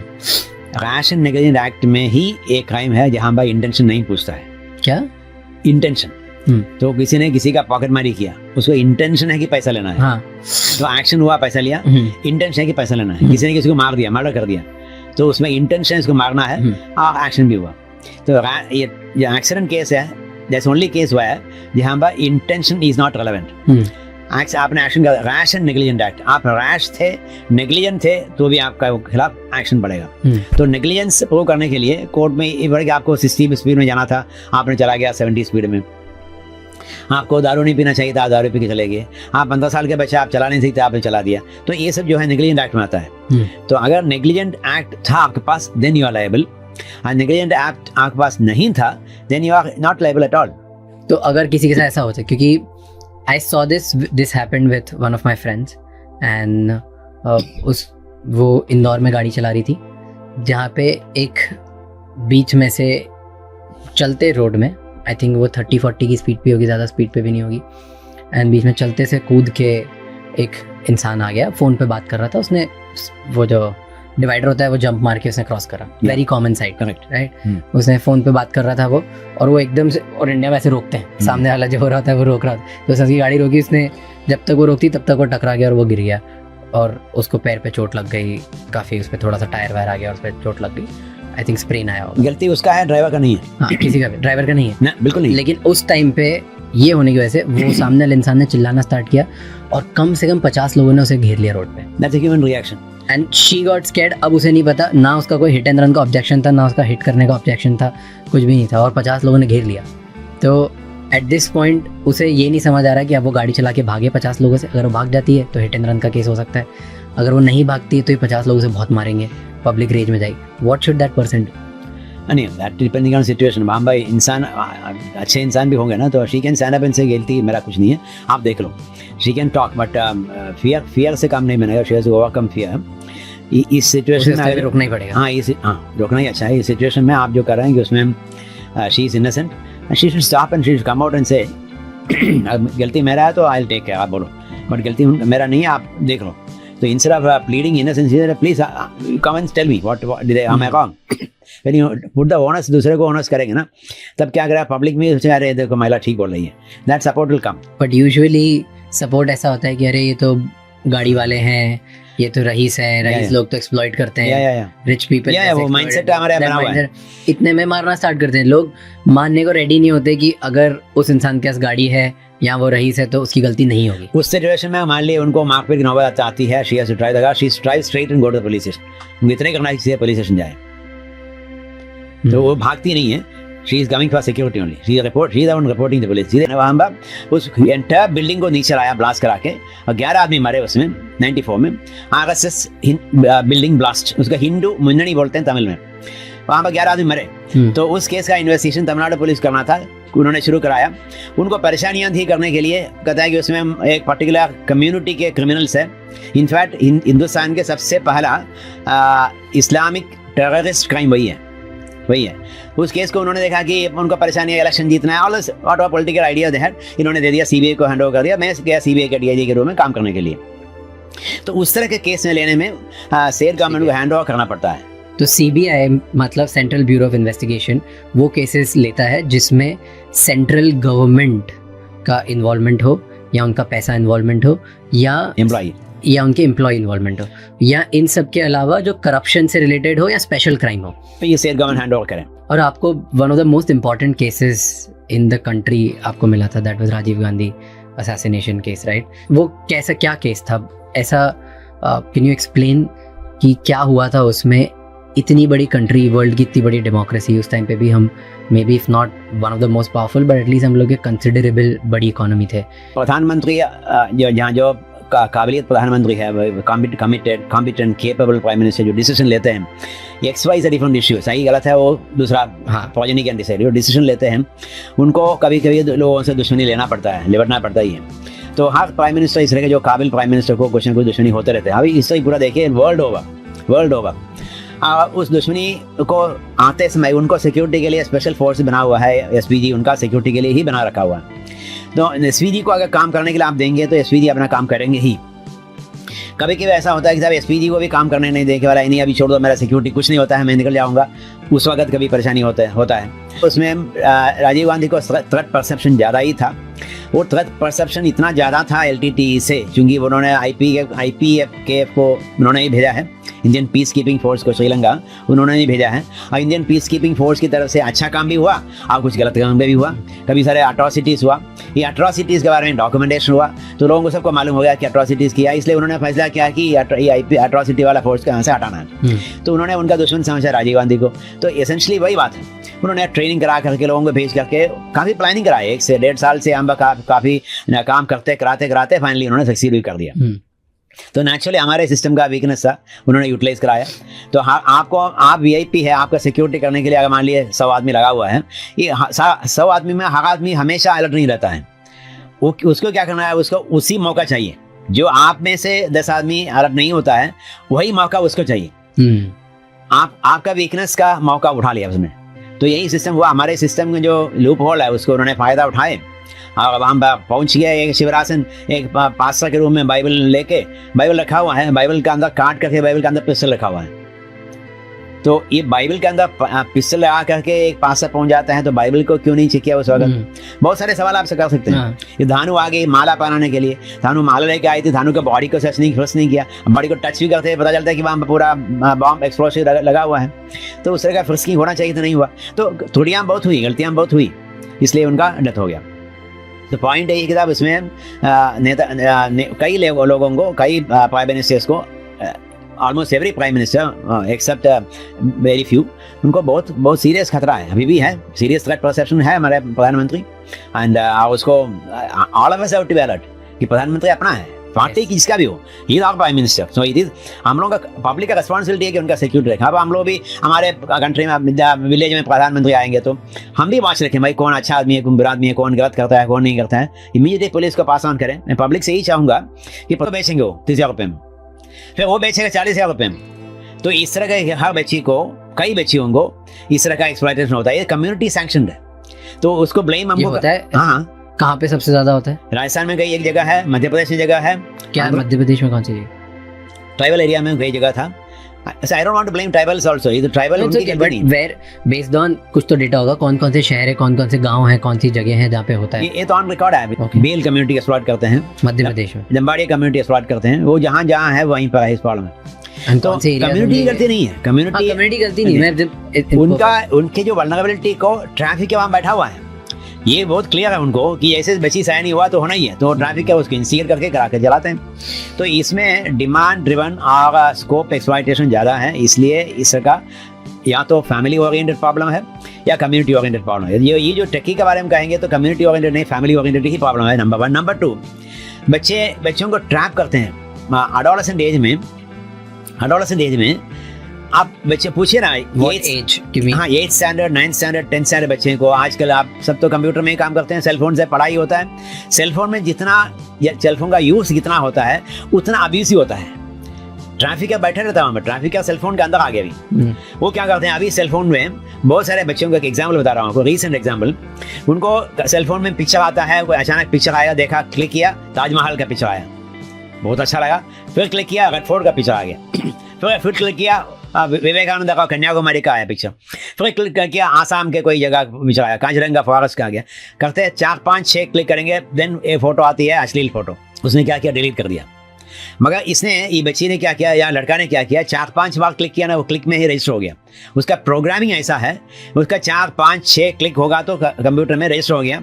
रैश एंड नेग्लिजेंट एक्ट में ही एक क्राइम है जहां पर इंटेंशन नहीं पूछता है। क्या? इंटेंशन, तो किसी ने किसी का पॉकेट मारी किया, उसको इंटेंशन है कि पैसा लेना है, हाँ, तो एक्शन हुआ, पैसा लिया, इंटेंशन है कि पैसा लेना है। किसी ने किसी को मार दिया, मर्डर कर दिया, तो उसमें इंटेंशन इसको मारना है और एक्शन भी हुआ। तो ये एक्सीडेंट केस है, दैट्स ओनली केस हुआ है जहाँ पर इंटेंशन इज नॉट रेलेवेंट। आपने एक्शन कर, रैश एंड नेग्लिजेंट एक्ट, आप रैश थे, नेग्लिजेंट थे, तो भी आपका खिलाफ एक्शन पड़ेगा। तो नेग्लिजेंस प्रूव करने के लिए कोर्ट में ये बढ़ेगा, आपको 60 स्पीड में जाना था, आपने चला गया 70 स्पीड में। आपको दारू नहीं पीना चाहिए था, दारू पी के चले गए। आप 15 साल के बच्चे, आप चला नहीं सकते, आपने चला दिया। तो ये सब जो है नेग्लिजेंट एक्ट में आता है। तो अगर नेग्लिजेंट एक्ट था आपके पास, देन यू आर लायबल, और नेग्लिजेंट एक्ट आपके पास नहीं था, then you are not liable at all. तो अगर किसी के साथ ऐसा होता है, क्योंकि I saw this happened with one of my friends and वो इंदौर में गाड़ी चला रही थी, जहाँ पे एक बीच में से चलते रोड में, आई थिंक वो 30-40 की स्पीड पे होगी, ज़्यादा स्पीड पे भी नहीं होगी, एंड बीच में चलते से कूद के एक इंसान आ गया, फ़ोन पे बात कर रहा था, उसने वो जो डिवाइडर होता है वो जंप मार के उसने क्रॉस करा, very common side, correct, right. उसने फ़ोन पे बात कर रहा था वो, और वो एकदम से, और इंडिया वैसे रोकते हैं, सामने वाला जो हो रहा था वो रोक रहा था, तो उसकी गाड़ी रोकी, उसने जब तक वो रोकती तब तक वो टकरा गया और वो गिर गया, और उसको पैर पे चोट लग गई काफ़ी, उस पर थोड़ा सा टायर वायर आ गया और उस पर चोट लग गई, आई थिंक स्प्रेन आया होगा। गलती उसका है, ड्राइवर का नहीं है। हाँ, किसी का भी, ड्राइवर का नहीं है ना, बिल्कुल नहीं। लेकिन उस टाइम पे ये होने की वजह से वो सामने वाले इंसान ने चिल्लाना स्टार्ट किया और कम से कम 50 लोगों ने उसे घेर लिया रोड पे। That's a human reaction and she got scared. अब उसे नहीं पता, ना उसका कोई हिट एंड रन का ऑब्जेक्शन था, ना उसका हिट करने का ऑब्जेक्शन था, कुछ भी नहीं था, और 50 लोगों ने घेर लिया। तो एट दिस पॉइंट उसे ये नहीं समझ आ रहा कि अब वो गाड़ी चला के भागे 50 लोगों से। अगर वो भाग जाती है तो हिट एंड रन का केस हो सकता है, अगर वो नहीं भागती है तो ये 50 लोगों से बहुत मारेंगे, पब्लिक रेज में जाएगी। What should that person do? नहीं, दैट डिपेंडिंग ऑन सिचुएशन। हम भाई इंसान, अच्छे इंसान भी होंगे ना, तो she can stand up and से गलती मेरा कुछ नहीं है, आप देख लो, she can talk, but fear से काम नहीं बनेगा, she has to overcome fear. इस सिचुएशन में रोकना ही पड़ेगा। हाँ, रोकना ही अच्छा है। इस सिचुएशन में आप जो कर रहे हैं कि उसमें she is innocent, she should stop and she should come out and से गलती मेरा है तो आई विल टेक केयर, आप बोलो, बट गलती मेरा नहीं है, आप देख लो। तो instead of pleading innocence, please come and tell me what am I wrong? When you put the onus, दूसरे को onus करेंगे ना, तब क्या करेगा, पब्लिक में सोचेगा अरे देखो महिला ठीक बोल रही है, that support will come. But usually support ऐसा होता है कि अरे ये तो गाड़ी वाले हैं, ये तो रईस हैं, रईस लोग तो एक्सप्लॉइट करते हैं, रिच पीपल, वो माइंडसेट हमारे बना हुआ है। इतने में मारना स्टार्ट करते हैं लोग, मानने को रेडी नहीं होते कि अगर उस इंसान के पास गाड़ी है या वो रईस है तो उसकी गलती नहीं होगी। उस सिचुएशन में मान ली उनको मारपीट की नौबत आती है, she has to try the car, she drives straight and go to the police station. उनको इतना ही करना है कि पुलिस स्टेशन जाए, तो वो भागती नहीं है, she is coming for security only, she is the one reporting the police. सीधे वहाँ पर उस एंटायर बिल्डिंग को नीचे लाया ब्लास्ट करा के, और 11 आदमी मरे उसमें 94 में। RSS बिल्डिंग ब्लास्ट, उसका हिंदू मुन्ननी बोलते हैं तमिल में, वहाँ पर 11 आदमी मरे। तो उस केस का इन्वेस्टिगेशन तमिलनाडु पुलिस करना था, उन्होंने शुरू कराया। उनको परेशानियां थी करने के लिए, कहता है कि उसमें एक पर्टिकुलर कम्युनिटी के क्रिमिनल्स है। इनफैक्ट हिंदुस्तान के सबसे पहला इस्लामिक टेररिस्ट क्राइम वही है। उस केस को उन्होंने देखा कि उनको परेशानी है, इलेक्शन जीतना है, all what our political idea they had, इन्होंने दे दिया, सीबीआई को हैंड ओवर कर दिया। मैं गया सीबीआई के डीआईजी के रूम में काम करने के लिए। तो उस तरह के केस में लेने में स्टेट गवर्नमेंट को हैंड ओवर करना पड़ता है। तो सीबीआई मतलब सेंट्रल ब्यूरो ऑफ इन्वेस्टिगेशन वो केसेस लेता है जिसमें सेंट्रल गवर्नमेंट का इन्वॉल्वमेंट हो, या उनका पैसा इन्वॉल्वमेंट हो, या उनके एम्प्लॉय इन्वॉल्वमेंट हो, या इन सब के अलावा जो करप्शन से रिलेटेड हो या स्पेशल क्राइम हो, तो ये स्टेट गवर्नमेंट हैंड ओवर करें। और आपको one of the most important cases in the country आपको मिला था, that was Rajiv Gandhi assassination case, right? वो कैसा, क्या केस था ऐसा, कैन यू एक्सप्लेन कि क्या हुआ था उसमें? इतनी बड़ी कंट्री, वर्ल्ड की इतनी बड़ी डेमोक्रेसी, उस टाइम पे भी हम may be if not one of the most powerful but at least हम लोग एक कंसिडरेबल बड़ी इकोनॉमी थे। प्रधानमंत्री जो काबिलियत प्रधानमंत्री है, कॉम्पिटेंट केपेबल प्राइम मिनिस्टर जो डिसीजन लेते हैं, XY डिफरेंट इश्यू, सही गलत है वो दूसरा प्रोजेनी कैन डिसाइड, जो डिसीजन लेते हैं उनको कभी कभी लोगों से दुश्मनी लेना पड़ता है, निपटना पड़ता ही है। तो हर प्राइम मिनिस्टर इस तरह के जो काबिल प्राइम मिनिस्टर को कुछ न कुछ दुश्मनी होते रहते हैं। अभी इससे पूरा देखिए वर्ल्ड ओवर उस दुश्मनी को आते समय उनको सिक्योरिटी के लिए स्पेशल फोर्स बना हुआ है, SPG उनका सिक्योरिटी के लिए ही बना रखा हुआ है। तो SPG को अगर काम करने के लिए आप देंगे तो SPG अपना काम करेंगे ही। कभी कभी ऐसा होता है कि साहब SPG को भी काम करने नहीं देने वाला, नहीं अभी छोड़ दो, मेरा सिक्योरिटी कुछ नहीं होता है, मैं निकल जाऊंगा, उस वक्त कभी परेशानी होता है। उसमें राजीव गांधी को थ्रेट परसेप्शन ज़्यादा ही था। वो थ्रेट परसेप्शन इतना ज़्यादा था LTTE से, क्योंकि उन्होंने IPF को उन्होंने ही भेजा है, इंडियन पीस कीपिंग फोर्स को श्रीलंका उन्होंने ही भेजा है। और इंडियन पीस कीपिंग फोर्स की तरफ से अच्छा काम भी हुआ और कुछ गलत काम भी हुआ, कभी सारे अट्रॉसिटीज़ हुआ। ये अट्रॉसिटीज़ के बारे में डॉक्यूमेंटेशन हुआ तो लोगों को सबको मालूम हो गया कि अट्रॉसिटीज़ किया, इसलिए उन्होंने फैसला किया कि ये अट्रॉसिटी वाला फोर्स यहाँ से हटाना है। तो उन्होंने उनका दुश्मन समझा राजीव गांधी को। तो एसेंशली वही बात है, उन्होंने ट्रेनिंग करा करके लोगों को भेज करके काफ़ी प्लानिंग कराई, 1 से 1.5 साल से हम काफ़ी काम कराते फाइनली उन्होंने सक्सीड भी कर दिया। तो नेचुरली हमारे सिस्टम का वीकनेस था, उन्होंने यूटिलाइज कराया। तो आप VIP है, आपका सिक्योरिटी करने के लिए अगर मान लिए 100 आदमी लगा हुआ है, ये 100 आदमी में हर आदमी हमेशा अलर्ट नहीं रहता है। उसको क्या करना है, उसको उसी मौका चाहिए। जो आप में से 10 आदमी अलर्ट नहीं होता है, वही मौका उसको चाहिए। आपका वीकनेस का मौका उठा लिया उसने। तो यही सिस्टम हुआ। हमारे सिस्टम में जो लूप होल है उसको उन्होंने फ़ायदा उठाए और अब हम पहुंच गए एक शिवरासन, एक पास्टर के रूम में बाइबल लेके, बाइबल रखा हुआ है, बाइबल के अंदर काट करके बाइबल के अंदर पिस्टल रखा हुआ है। तो ये बाइबल के अंदर पिस्टल लगा करके एक पास्टर पहुंच जाता है, तो बाइबल को क्यों नहीं चेक किया उस वक्त? बहुत सारे सवाल आपसे कर सकते हैं। ये धानु आ गई माला पहनाने के लिए, धानु माला लेके आई थी, धानु का बॉडी को फ्रेश नहीं किया, बॉडी को टच भी करते हैं, पता चलता है कि वहाँ पूरा बॉम्ब एक्सप्लोसिव लगा हुआ है। तो उस तरह का फ्रिस्किंग होना चाहिए तो नहीं हुआ। तो त्रुटियाँ बहुत हुई, गलतियाँ बहुत हुई, इसलिए उनका डेथ हो गया। तो पॉइंट है कि साहब इसमें कई लोगों को, कई प्राइम मिनिस्टर्स को, almost every prime minister except very few, उनको बहुत सीरियस खतरा है, अभी भी है, सीरियस थ्रेट परसेप्शन है हमारे प्रधानमंत्री। एंड उसको all of us have to be alert कि प्रधानमंत्री अपना है, पार्टी की जिसका भी हो, ये our prime minister. So it is हम लोगों का पब्लिक का रिस्पॉन्सिबिलिटी है कि उनका सिक्योरिटी रखें। अब हम लोग भी हमारे कंट्री में विलेज में प्रधानमंत्री आएंगे तो हम भी वॉच रखें, भाई कौन अच्छा आदमी है, कौन बुरा आदमी है, कौन गलत करता है, कौन नहीं करता है। इमीडिएटली पुलिस को पास ऑन करें। मैं पब्लिक से ही चाहूँगा कि बेचेंगे वो 30,000 रुपये में, फिर वो बेचेगा 40,000 रुपये में। तो इस तरह का हर बच्ची को, कई बच्चियों को इस तरह का एक्सप्लॉइटेशन होता है। ये कम्युनिटी सैंक्शनड है, तो उसको ब्लेम हमको होता है। हाँ, कहाँ पे सबसे ज्यादा होता है? राजस्थान में कई एक जगह है, मध्य प्रदेश में जगह है। क्या मध्य प्रदेश में कौन सी जगह? ट्राइबल एरिया में कई जगह था। I don't want to blame tribals also. ये तो ट्राइबल उनकी गलती नहीं। Where based on कुछ तो डेटा होगा, कौन कौन से शहर है, कौन कौन से गांव है, कौन सी जगह है जहाँ पे होता है। ये तो ऑन रिकॉर्ड है। बेल कम्युनिटी एक्सप्लॉइट करते हैं मध्य प्रदेश में, जम्बाड़ी कम्युनिटी एक्सप्लॉइट करते हैं, वो जहाँ है वहीं पर है इस प्रॉब्लम में। तो कम्युनिटी की गलती नहीं है, कम्युनिटी गलती नहीं है, उनके जो वल्नरेबिलिटी को ट्रैफिक के वहाँ बैठा हुआ है, ये बहुत क्लियर है उनको कि ऐसे बच्ची साइन नहीं हुआ तो होना ही है, तो ट्रैफिक का उसको इंसियर करके करा के चलाते हैं। तो इसमें डिमांड ड्रिवन और स्कोप एक्सप्लॉइटेशन ज़्यादा है, इसलिए इसका या तो फैमिली ओरिएंटेड प्रॉब्लम है या कम्युनिटी ओरिएंटेड प्रॉब्लम है। ये जो टेकी के बारे में कहेंगे तो कम्युनिटी ओरिएंटेड नहीं, फैमिली ओरिएंटेड ही प्रॉब्लम है, नंबर 1। नंबर 2, बच्चों को ट्रैप करते हैं एडोलेसेंट एज में। आप बच्चे पूछिए ना, हाँ 8th standard 9th standard 10th standard बच्चे को, आजकल आप सब तो कंप्यूटर में ही काम करते हैं, सेलफोन से पढ़ाई होता है। सेलफोन में जितना सेलफोन का यूज़ जितना होता है उतना अब्यूसिव होता है। ट्रैफिक का बैठा रहता हूँ मैं, ट्रैफिक का सेलफोन के अंदर आ गया अभी। वो क्या करते हैं, अभी सेलफोन में बहुत सारे बच्चों का एक एग्जाम्पल बता रहा हूँ आपको, रीसेंट एग्जाम्पल। उनको सेलफोन में पिक्चर आता है, कोई अचानक पिक्चर आया, देखा, क्लिक किया, ताजमहल का पिक्चर आया, बहुत अच्छा लगा, फिर क्लिक किया, रेड फोर्ट का पिक्चर आ गया, फिर क्लिक किया, विवेकानंद का कन्याकुमारी का आया पिक्चर, फिर क्लिक किया, आसाम के कोई जगह पिक्चर आया, कांचरंगा फॉरेस्ट का आ गया। करते 4, 5, 6 क्लिक करेंगे, देन ये फोटो आती है अश्लील फोटो। उसने क्या किया, डिलीट कर दिया। मगर ये बच्ची ने क्या किया या लड़का ने क्या किया, 4-5 बार क्लिक किया ना, वो क्लिक में ही रजिस्टर हो गया। उसका प्रोग्रामिंग ऐसा है, उसका 4, 5, 6 क्लिक होगा तो कंप्यूटर में रजिस्टर हो गया।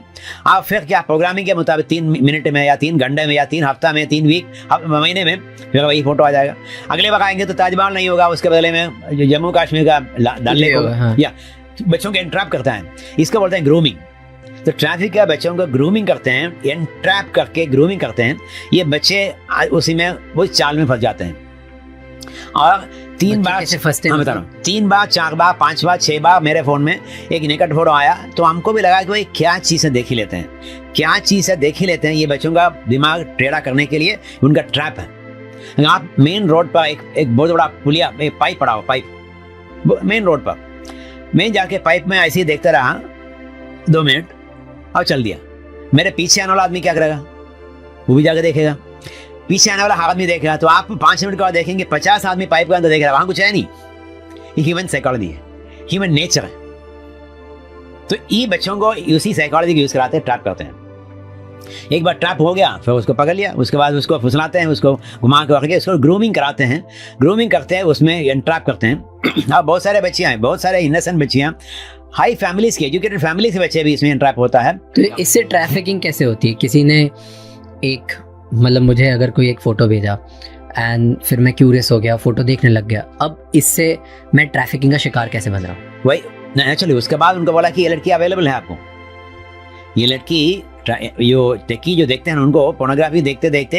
अब फिर क्या, प्रोग्रामिंग के मुताबिक 3 मिनट में या 3 घंटे में या 3 हफ्ता में, 3 वीक, महीने में फिर वही फोटो आ जाएगा। अगले बार आएंगे तो ताजमहल नहीं होगा, उसके बदले में जम्मू कश्मीर का डालने होगा। हाँ। या बच्चों को एंट्रैप करता है, इसको बोलते हैं ग्रूमिंग। तो ट्रैफिक का बच्चों को ग्रूमिंग करते हैं, एंट्रैप करके ग्रूमिंग करते हैं। ये बच्चे उसी में वो चाल में फंस जाते हैं। और 3 बार फंसते हैं, बता रहा हूँ, 3 बार 4 बार 5 बार 6 बार मेरे फ़ोन में एक नेकेड फोटो आया, तो हमको भी लगा कि भाई क्या चीज़ें देख ही लेते हैं। ये बच्चों का दिमाग टेढ़ा करने के लिए उनका ट्रैप है। आप मेन रोड पर एक बहुत बड़ा पुलिया, एक पाइप पड़ा हो, पाइप मेन रोड पर, मैं जाके पाइप में ऐसे ही देखता रहा 2 मिनट और चल दिया। मेरे पीछे आने वाला आदमी क्या करेगा, वो भी जाकर देखेगा। पीछे आने वाला आदमी देखेगा, तो आप 5 मिनट के बाद देखेंगे 50 आदमी पाइप के अंदर देख रहा है, वहाँ कुछ है नहीं। ये ह्यूमन साइकोलॉजी है। ह्यूमन नेचर है। तो ये बच्चों को उसी साइकोलॉजी को यूज कराते हैं, ट्रैप करते हैं। एक बार ट्रैप हो गया फिर उसको पकड़ लिया, उसके बाद उसको फुसलाते हैं, उसको घुमा के रख उसको ग्रूमिंग कराते हैं, ग्रूमिंग करते हैं, उसमें एंट्रैप करते हैं। अब बहुत सारे बच्चियाँ हैं, बहुत सारे इनोसेंट बच्चियाँ, हाई फैमिलीज की, एजुकेटेड फैमिली से बच्चे भी इसमें एंट्रैप होता है। तो इससे ट्रैफिकिंग कैसे होती है? किसी ने एक मतलब मुझे अगर कोई एक फ़ोटो भेजा एंड फिर मैं क्यूरियस हो गया, फ़ोटो देखने लग गया, अब इससे मैं ट्रैफिकिंग का शिकार कैसे बन रहा हूँ? वही नेचुरली उसके बाद उनको बोला कि ये लड़की अवेलेबल है आपको, ये लड़की जो टेकी जो देखते हैं उनको पोर्नोग्राफी देखते देखते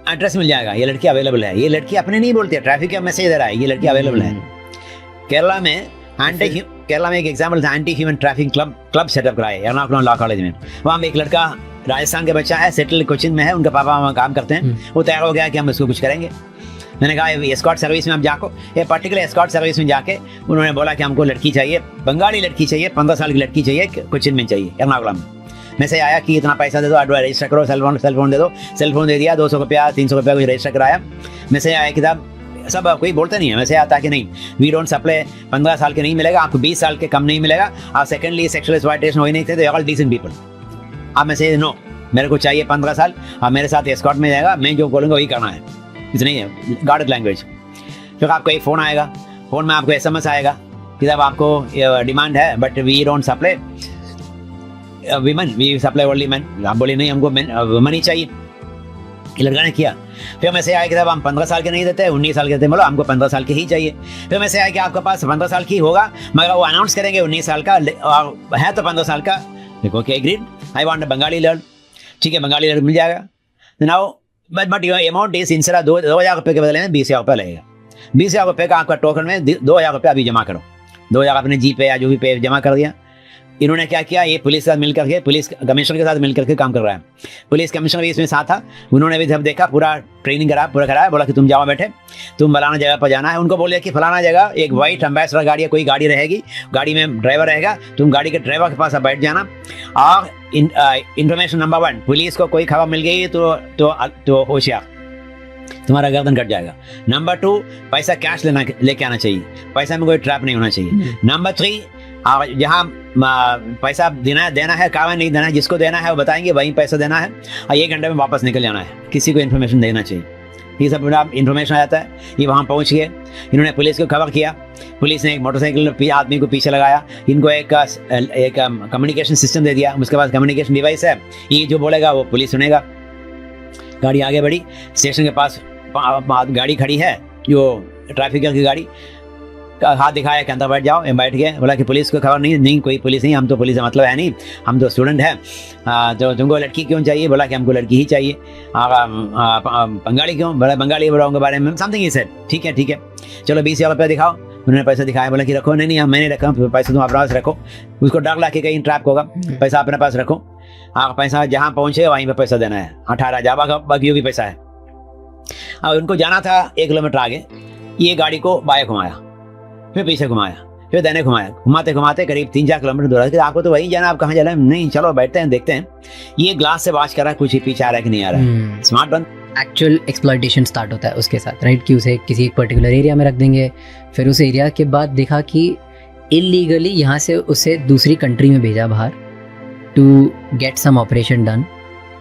एड्रेस मिल जाएगा, ये लड़की अवेलेबल है। ये लड़की अपने नहीं बोलती है, ट्रैफिक का मैसेज दे रहा है, ये लड़की अवेलेबल है। केरला में एक एग्जाम्पल था, anti human traffic club setup कराए एर्नाकुलम लॉ कॉलेज में। वहाँ में एक लड़का राजस्थान का बच्चा है, सेटल कोचिन में है, उनका पापा वहाँ काम करते हैं, वो तैयार हो गया कि हम इसको कुछ करेंगे। मैंने कहा एस्कॉर्ट सर्विस में आप जाको, ये पर्टिकुलर एस्कॉर्ट सर्विस में जाके उन्होंने बोला कि हमको लड़की चाहिए, बंगाली लड़की चाहिए, 15 साल की लड़की चाहिए, कोचिन में चाहिए, एर्नाकुलम में। मैसेज आया कि इतना पैसा दे दो, रजिस्टर करो, सेलफोन दे दो, सेलफोन दे दिया, 200 रुपया 300 रुपया कुछ रजिस्टर कराया। मैसेज आया कि साहब सब कोई बोलते नहीं है, मैसेज आता कि नहीं वी डोंट सप्लाई, 15 साल के नहीं मिलेगा आपको, 20 साल के कम नहीं मिलेगा, आप सेकेंडली सेक्सुअल एक्सप्लॉयटेशन हो ही नहीं थे, तो ऑल डिसेंट पीपल। आप मैसेज नो, मेरे को चाहिए 15 साल, आप मेरे साथ एस्कॉर्ट में जाएगा, मैं जो बोलूँगा वही करना है, इतना ही है, गार्ड लैंग्वेज। फिर आपको एक फ़ोन आएगा, फ़ोन में आपको SMS आएगा कि साहब आपको डिमांड है but we don't supply women, we supply only man. आप बोले नहीं हमको वुमन ही चाहिए, ये लड़का ने किया। फिर मैसेज आया कि साहब हम 15 साल के नहीं देते, 19 साल के देते, बोलो हमको 15 साल के ही चाहिए। फिर मैसेज आया कि आपके पास 15 साल की होगा मगर वो अनाउंस करेंगे 19 साल का है तो 15 साल का। देखो कि agreed, I want Bengali learn, ठीक है बंगाली लर्न मिल जाएगा। Now but your amount is इंसरा 2,000 रुपये के बदले में 20,000 रुपये लगेगा। 20,000 रुपये का आपका टोकन में 2,000 रुपये अभी जमा करो, 2,000 अपने जी पे या जो भी पे जमा कर दिया। इन्होंने क्या किया, ये पुलिस के साथ मिलकर के, पुलिस कमिश्नर के साथ मिलकर के काम कर रहा है। पुलिस कमिश्नर भी इसमें साथ था, उन्होंने भी जब देखा पूरा ट्रेनिंग करा, पूरा कराया, बोला कि तुम जाओ बैठे, तुम फलाना जगह पर जाना है। उनको बोलिए कि फलाना जगह एक वाइट एम्बेसडर गाड़ी या कोई गाड़ी रहेगी, गाड़ी में ड्राइवर रहेगा, तुम गाड़ी के ड्राइवर के पास बैठ जाना। और इंफॉर्मेशन नंबर 1, पुलिस को कोई खबर मिल गई तो होशियार, तुम्हारा गर्दन कट जाएगा। नंबर 2, पैसा कैश लेके आना चाहिए, पैसा में कोई ट्रैप नहीं होना चाहिए। नंबर 3, जहाँ पैसा देना है, कागज नहीं देना है, जिसको देना है वो बताएंगे, वहीं पैसा देना है और 1 घंटे में वापस निकल जाना है, किसी को इन्फॉर्मेशन देना चाहिए। ये सब इन्फॉर्मेशन आ जाता है। ये वहाँ पहुँच गए, इन्होंने पुलिस को खबर किया, पुलिस ने एक मोटरसाइकिल आदमी को पीछे लगाया, इनको एक कम्युनिकेशन सिस्टम दे दिया, उसके बाद कम्युनिकेशन डिवाइस है, ये जो बोलेगा वो पुलिस सुनेगा। गाड़ी आगे बढ़ी, स्टेशन के पास गाड़ी खड़ी है, जो ट्रैफिकर की गाड़ी, हाथ दिखाया कि अंदर बैठ जाओ, बैठ गए। बोला कि पुलिस को खबर नहीं कोई पुलिस नहीं, हम तो पुलिस का मतलब है नहीं, हम तो स्टूडेंट हैं, तो तुमको लड़की क्यों चाहिए? बोला कि हमको लड़की ही चाहिए। बंगाली क्यों? बोला बंगाली बोला उनके बारे में समथिंग ही सेड। ठीक है चलो 20,000 रुपये दिखाओ। उन्होंने पैसा दिखाया, बोला कि रखो। नहीं मैंने रखा, पैसा तुम अपने पास रखो। उसको डर ला के कहीं ट्रैप होगा, पैसा अपने पास रखो। पैसा जहाँ पहुँचे वहीं पर पैसा देना है, 18,000 बाकी भी पैसा है। और उनको जाना था 1 किलोमीटर आगे, ये गाड़ी को बाएं घुमाया, फिर पीछे घुमाया, फिर दाहिने घुमाया, घुमाते घुमाते करीब 3-4 किलोमीटर दूर है। आपको तो वहीं जाना, आप कहाँ जाना है? नहीं चलो बैठते हैं, देखते हैं। ये ग्लास से वॉच कर रहा है, कुछ ही पीछे आ रहा है कि नहीं आ रहा है। स्मार्ट बंद एक्चुअल एक्सप्लॉयटेशन स्टार्ट होता है उसके साथ, राइट? कि उसे किसी एक पर्टिकुलर एरिया में रख देंगे, फिर उस एरिया के बाद देखा कि इलीगली यहाँ से उसे दूसरी कंट्री में भेजा बाहर to get some operation done,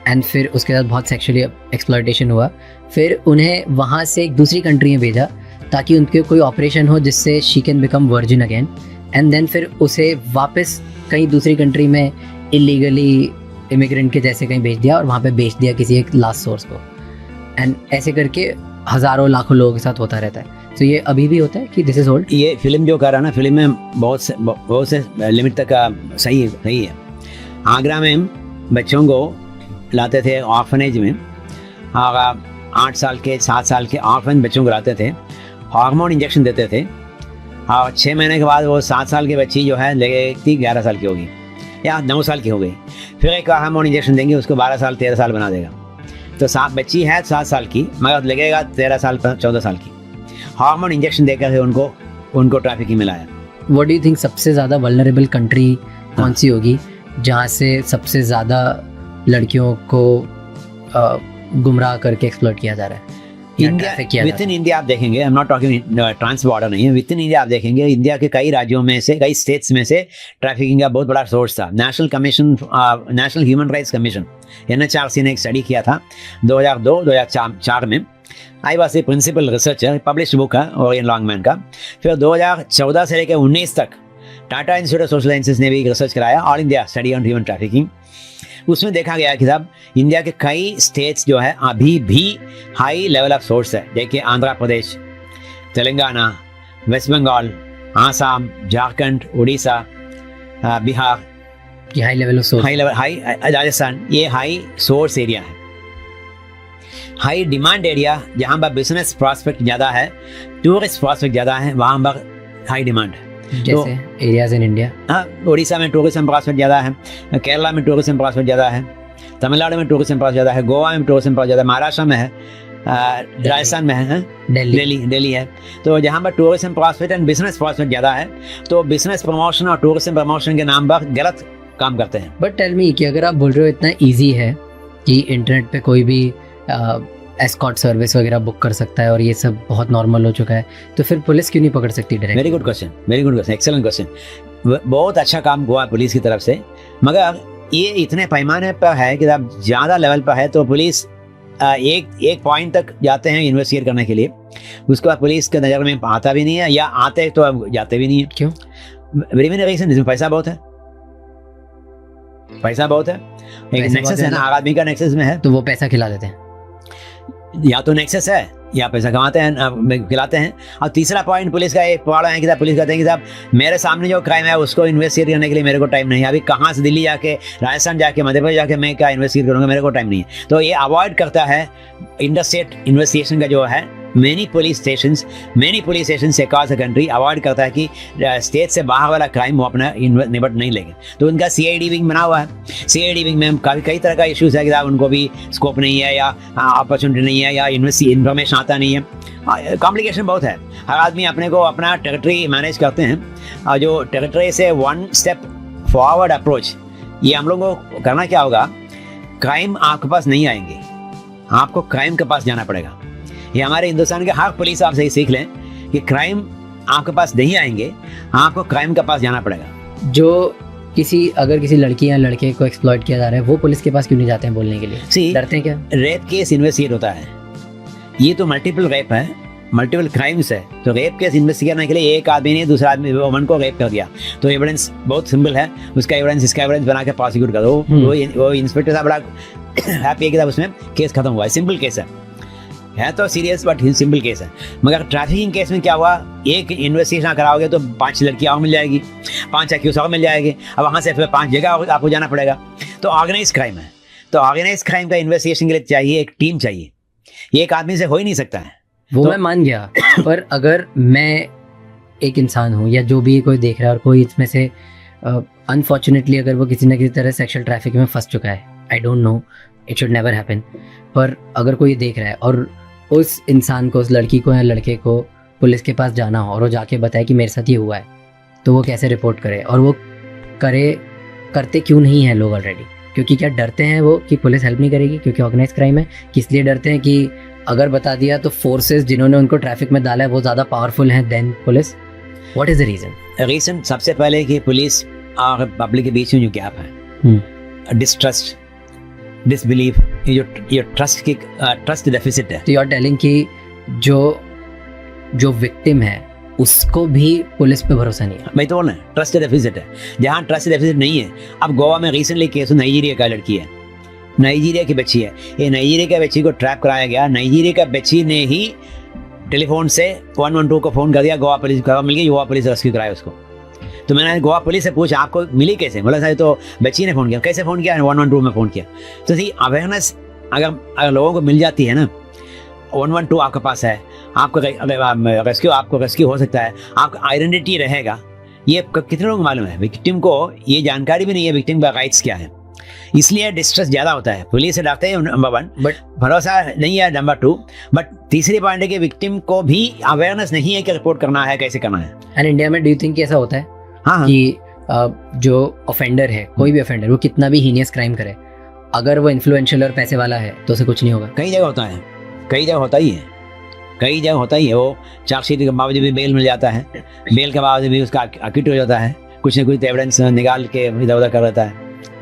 and फिर उसके साथ बहुत सेक्सुअली एक्सप्लॉयटेशन हुआ। फिर उन्हें वहाँ से एक दूसरी कंट्री में भेजा ताकि उनके कोई ऑपरेशन हो जिससे she can become virgin again, and then फिर उसे वापस कहीं दूसरी कंट्री में इलीगली इमिग्रेंट के जैसे कहीं भेज दिया और वहाँ पे बेच दिया किसी एक लास्ट सोर्स को। एंड ऐसे करके हज़ारों लाखों लोगों के साथ होता रहता है। तो ये अभी भी होता है कि दिस इज ओल्ड। ये फिल्म जो कर रहा है ना, फिल्म में बहुत से लिमिट तक सही है। आगरा में बच्चों को लाते थे ऑर्फनेज में, 8 साल के 7 साल के ऑर्फन बच्चों को लाते थे, हार्मोन इंजेक्शन देते थे, और 6 महीने के बाद वो 7 साल की बच्ची जो है लगेगी 11 साल की होगी या 9 साल की हो गई, फिर एक हार्मोन इंजेक्शन देंगे, उसको 12 साल 13 साल बना देगा। तो बच्ची है 7 साल की मगर लगेगा 13 साल 14 साल की। हार्मोन इंजेक्शन देकर उनको ट्रैफिकिंग मिलाया। व्हाट डू यू थिंक सबसे ज़्यादा वल्नरेबल कंट्री कौन सी होगी जहाँ से सबसे ज़्यादा लड़कियों को गुमराह करके एक्सप्लॉइट किया जा रहा है? इंडिया, विद इन इंडिया आप देखेंगे, I am not talking trans border नहीं है, विद इन इंडिया आप देखेंगे इंडिया के कई राज्यों में से, कई स्टेट्स में से ट्रैफिकिंग का बहुत बड़ा सोर्स था। National Human Rights Commission NHRC ने एक स्टडी किया था 2002-2004 में। I was a principal researcher, publish book है ओरियन लॉन्गमैन का। फिर 2014 से लेकर 19 तक Tata Institute of Social Sciences ने भी रिसर्च कराया, all India study on human trafficking. उसमें देखा गया कि साहब इंडिया के कई स्टेट्स जो है अभी भी हाई लेवल ऑफ सोर्स है। देखिए Andhra Pradesh, Telangana, West Bengal, Assam, Jharkhand, Orissa, Bihar, high level of source, high Rajasthan, ये हाई सोर्स एरिया है, हाई डिमांड एरिया, जहाँ पर बिजनेस प्रॉस्पेक्ट ज़्यादा है, टूरिस्ट प्रॉस्पेक्ट ज़्यादा है, वहाँ पर हाई डिमांड है। जैसे एरियाज इन इंडिया, हाँ, उड़ीसा में टूरिज्म प्रॉस्पेक्ट ज़्यादा है, केरला में टूरिज्म प्रॉस्पेक्ट ज़्यादा है, तमिलनाडु में टूरिज्म प्रॉस्पेक्ट ज़्यादा है, गोवा में टूरिज्म प्रॉस्पेक्ट ज़्यादा है, महाराष्ट्र में है, राजस्थान में है, दिल्ली है। तो जहाँ पर tourism prospect and business prospect ज़्यादा है, तो बिजनेस प्रमोशन और टूरिज्म प्रमोशन के नाम पर गलत काम करते हैं। बट टेल मी कि अगर आप बोल रहे हो इतना ईजी है कि इंटरनेट पे कोई भी एस्कॉर्ट सर्विस वगैरह बुक कर सकता है और ये सब बहुत नॉर्मल हो चुका है, तो फिर पुलिस क्यों नहीं पकड़ सकती direct? Very good question, excellent question. बहुत अच्छा काम हुआ पुलिस की तरफ से, मगर ये इतने पैमाने पर है कि अब ज़्यादा लेवल पर है तो पुलिस एक पॉइंट तक जाते हैं इन्वेस्टिगेट करने के लिए, उसके बाद पुलिस के नज़र में आता भी नहीं है, या आते तो अब जाते भी नहीं है। क्यों? वेरी मेनी रीजन, इसमें पैसा बहुत है, एक नेक्सस है ना, हर आदमी का नेक्सस में है, तो वो पैसा खिला देते हैं, या तो नेक्सस है या पैसा कमाते हैं, खिलाते हैं। और तीसरा पॉइंट पुलिस का एक प्रॉब्लम है कि साहब पुलिस कहते हैं कि साहब मेरे सामने जो क्राइम है उसको इन्वेस्टिगेट करने के लिए मेरे को टाइम नहीं है, अभी कहाँ से दिल्ली जाके, राजस्थान जाके, मध्य प्रदेश जाके मैं क्या इन्वेस्टिगेट करूँगा, मेरे को टाइम नहीं है। तो ये अवॉइड करता है इंटरस्टेट इन्वेस्टिगेशन का जो है। Many police station across the country avoid करता है कि स्टेट से बाहर वाला क्राइम वो अपना निपट नहीं लेंगे। तो उनका CID विंग बना हुआ है, CID विंग में कई तरह का इश्यूज है कि साहब उनको भी स्कोप नहीं है, या अपॉर्चुनिटी नहीं है, या इन्फॉर्मेशन आता नहीं है, कॉम्प्लिकेशन बहुत है। हर आदमी अपने को अपना टेरिटरी मैनेज करते हैं, और जो टेरिटरी से 1 स्टेप फॉरवर्ड अप्रोच, ये हम लोगों को करना क्या होगा, क्राइम आपके पास नहीं आएंगे, आपको क्राइम के पास जाना पड़ेगा। ये हमारे हिंदुस्तान के हर पुलिस आप से सीख लें कि क्राइम आपके पास नहीं आएंगे, आपको क्राइम के पास जाना पड़ेगा। जो अगर किसी लड़की या लड़के को एक्सप्लॉइट किया जा रहा है, वो पुलिस के पास क्यों नहीं जाते हैं बोलने के लिए? डरते हैं क्या? रेप केस इन्वेस्टिगेट होता है, ये तो मल्टीपल रेप है, मल्टीपल क्राइम्स है, तो रेप केस इन्वेस्टिगेट करने के लिए एक आदमी ने दूसरा आदमी वुमन को रेप कर दिया, तो एविडेंस बहुत सिंपल है, उसका एविडेंस इसका एविडेंस बना के प्रोसिक्यूट कर दो। वो इंस्पेक्टर साहब बड़ा हैप्पी है कि उसमें केस खत्म हुआ है, सिंपल केस है तो सीरियस बट सिंपल केस है। मगर ट्रैफिकिंग केस में क्या हुआ, एक इन्वेस्टिगेशन कराओगे तो 5 लड़कियाँ और मिल जाएगी, 5 एक्यूज और मिल जाएंगे, अब वहाँ से फिर 5 जगह आपको जाना पड़ेगा। तो ऑर्गेनाइज क्राइम है, तो ऑर्गेनाइज क्राइम का इन्वेस्टिगेशन के लिए चाहिए एक टीम चाहिए, ये एक आदमी से हो ही नहीं सकता है। वो तो मैं मान गया, पर अगर मैं एक इंसान हूँ या जो भी कोई देख रहा है और कोई इसमें से अनफॉर्चुनेटली अगर वो किसी न किसी तरह सेक्सुअल ट्रैफिक में फंस चुका है, आई don't no, it should never happen, पर अगर कोई देख रहा है और उस इंसान को, उस लड़की को या लड़के को पुलिस के पास जाना हो और वो जाके बताए कि मेरे साथ ये हुआ है, तो वो कैसे रिपोर्ट करे? और वो करते क्यों नहीं है लोग ऑलरेडी? क्योंकि क्या डरते हैं वो कि पुलिस हेल्प नहीं करेगी क्योंकि ऑर्गेनाइज क्राइम है? किस लिए डरते हैं कि अगर बता दिया तो फोर्सेस जिन्होंने उनको ट्रैफिक में डाला है वो ज़्यादा पावरफुल हैं then police? What is the reason? सबसे पहले कि पुलिस और पब्लिक के बीच में जो गैप है, डिस्ट्रस्ट, डिसबिलीफ, ये ट्रस्ट डेफिसिट है। तो यू आर टेलिंग कि जो विक्टिम है उसको भी पुलिस पे भरोसा नहीं है? मैं तो बोल रहा हूँ ट्रस्ट डेफिसिट है। जहाँ ट्रस्ट डेफिसिट नहीं है, अब गोवा में रिसेंटली केस नाइजीरिया का लड़की है, नाइजीरिया की बच्ची है, ये नाइजीरिया के बच्ची को ट्रैप कराया गया, नाइजीरिया का बच्ची ने ही टेलीफोन से 112 को फ़ोन कर दिया, गोवा पुलिस खबर मिल गई, गोवा पुलिस रेस्क्यू कराया उसको। तो मैंने गोवा पुलिस से पूछा आपको मिली कैसे? बोला साहब तो बच्ची ने फ़ोन किया। कैसे फ़ोन किया? 112 में फ़ोन किया। तो थी अवेयरनेस अगर लोगों को मिल जाती है ना, 112 आपके पास है, आपको रेस्क्यू हो सकता है, आपका आइडेंटिटी रहेगा, ये कितने लोगों को मालूम है? विक्टिम को ये जानकारी भी नहीं है विक्टिम का राइट्स क्या है, इसलिए डिस्ट्रेस ज़्यादा होता है। पुलिस से डरते हैं नंबर 1, बट भरोसा नहीं है नंबर 2, बट तीसरी पॉइंट है कि विक्टिम को भी अवेयरनेस नहीं है कि रिपोर्ट करना है, कैसे करना है। एंड इंडिया में डू यू थिंक ऐसा होता है? हाँ, कि जो ऑफेंडर है, कोई भी ऑफेंडर, वो कितना भी हीनियस क्राइम करे, अगर वो इन्फ्लुएंशियल और पैसे वाला है तो उसे कुछ नहीं होगा? कई जगह होता है, कई जगह होता ही है, कई जगह होता ही है, वो चार्जशीट के बावजूद भी बेल मिल जाता है, बेल के बावजूद भी उसका अक्यूट हो जाता है, कुछ न कुछ एविडेंस निकाल के इधर उधर कर देता है।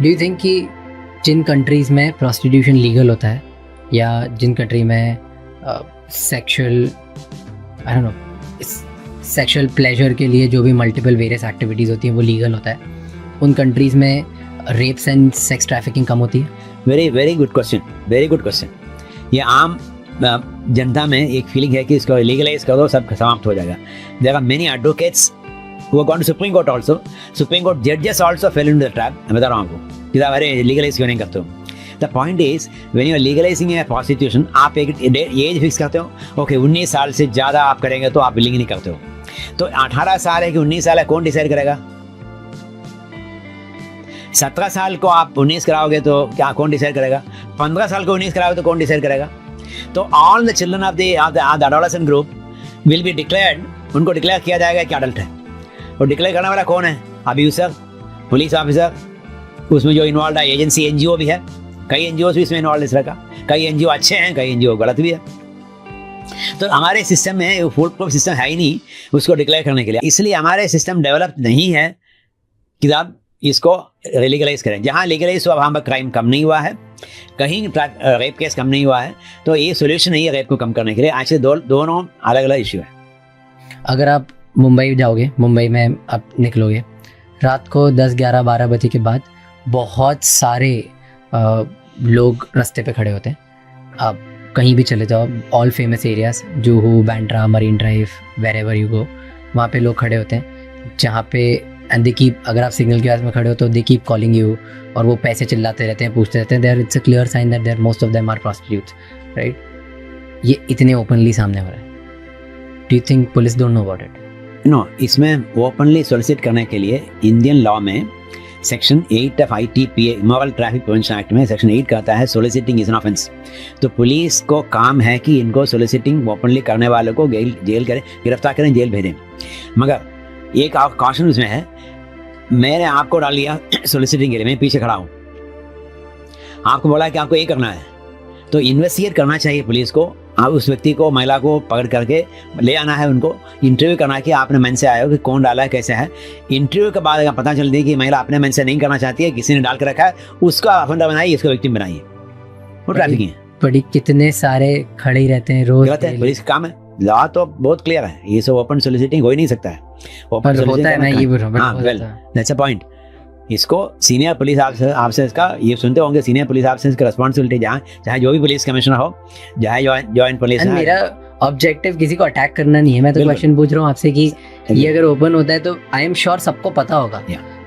डू यू थिंक कि जिन कंट्रीज में प्रोस्टिट्यूशन लीगल होता है या जिन कंट्री में sexual I don't no sexual pleasure के लिए जो भी मल्टीपल वेरियस एक्टिविटीज़ होती हैं वो लीगल होता है, उन कंट्रीज़ में रेप्स एंड सेक्स ट्रैफिकिंग कम होती है? Very very good question, very good question. ये आम जनता में एक फीलिंग है कि इसको लीगलाइज कर दो सब समाप्त हो जाएगा। There are many advocates who have gone to supreme court also, supreme court जजेस also fell into the trap. मैं बता रहा हूं आपको कि अरे लीगलाइज क्यों नहीं करते हो। The point is when you are legalising a prostitution, आप एक एज फिक्स करते हो, ओके 19 साल से ज़्यादा आप करेंगे तो आप बिलिंग नहीं करते हो। तो 18 साल है कि 19 साल है, कौन डिसाइड करेगा? 17 साल को आप 19 कराओगे तो क्या कौन डिसाइड करेगा? 15 साल को 19 कराओगे तो कौन डिसाइड करेगा? तो all the children of the adolescent group will be declared, उनको डिक्लेयर किया जाएगा कि अडल्ट है। और डिक्लेयर करने वाला कौन है? अब्यूसर, पुलिस ऑफिसर, उसमें जो इन्वॉल्व है एजेंसी, एनजीओ भी है, कई एनजीओ भी इसमें इन्वॉल्व इस तरह का, कई एनजीओ अच्छे हैं, कई एनजीओ गलत भी है। तो हमारे सिस्टम में फुल प्रूफ सिस्टम है ही नहीं उसको डिक्लेयर करने के लिए, इसलिए हमारे सिस्टम डेवलप नहीं है कि आप इसको लीगलाइज करें। जहाँ लीगलाइज हुआ वहाँ पर क्राइम कम नहीं हुआ है, कहीं रेप केस कम नहीं हुआ है, तो ये सोल्यूशन नहीं है रेप को कम करने के लिए। ऐसे दोनों अलग अलग इश्यू है। अगर आप मुंबई जाओगे, मुंबई में आप निकलोगे रात को 10, 11, 12 बजे के बाद बहुत सारे लोग रास्ते पे खड़े होते हैं। आप कहीं भी चले जाओ, all famous areas Juhu, Bandra, Marine Drive, wherever you go, वहाँ पे लोग खड़े होते हैं जहाँ पे एंड दे कीप, अगर आप सिग्नल के पास में खड़े हो तो दे कीप कॉलिंग यू, और वो पैसे चिल्लाते रहते हैं, पूछते रहते हैं। There it's a clear sign that there most of them are prostitutes, right? ये इतने ओपनली सामने हो रहा है। Do you think police don't know about it? No, इसमें ओपनली सोलिसिट करने के लिए इंडियन लॉ में section 8 of ITPA immoral traffic prevention act में सेक्शन 8 कहता है सोलिसिटिंग इज एन ऑफेंस। तो पुलिस को काम है कि इनको सोलिसिटिंग ओपनली करने वालों को जेल करें, गिरफ्तार करें, जेल भेजें। मगर एक कॉशन उसमें है, मैंने आपको डाल लिया सोलिसिटिंग के लिए, मैं पीछे खड़ा हूँ, आपको बोला कि आपको ये करना है, तो इन्वेस्टिगेट करना चाहिए पुलिस को। आप उस व्यक्ति को, महिला को पकड़ करके ले आना है, उनको इंटरव्यू करना है कि आपने मन से आए हो, कि कौन डाला है, कैसे है। इंटरव्यू के बाद अगर पता चल दी कि महिला अपने मन से नहीं करना चाहती है, किसी ने डाल के रखा है, उसका ऑफेंडर बनाइए, इसको विक्टिम बनाइए। वो ट्रैफिकिंग है। बड़ी कितने सारे खड़े ही रहते हैं रोज। गलत है, पुलिस का काम है। लॉ तो बहुत क्लियर है, ये सब ओपन सोलिसिटिंग हो ही नहीं सकता है। ओपन होता है, मैं ये बोल रहा हूँ। Well, that's a point. इसको सीनियर पुलिस ऑफिसर का, ये सुनते होंगे, सीनियर पुलिस ऑफिसर की रिस्पॉन्सिबिलिटी, चाहे जो भी पुलिस कमिश्नर हो, चाहे जॉइंट पुलिस। मेरा ऑब्जेक्टिव किसी को अटैक करना नहीं है, मैं तो क्वेश्चन पूछ रहा हूँ आपसे कि ये अगर ओपन होता है तो आई एम श्योर सबको पता होगा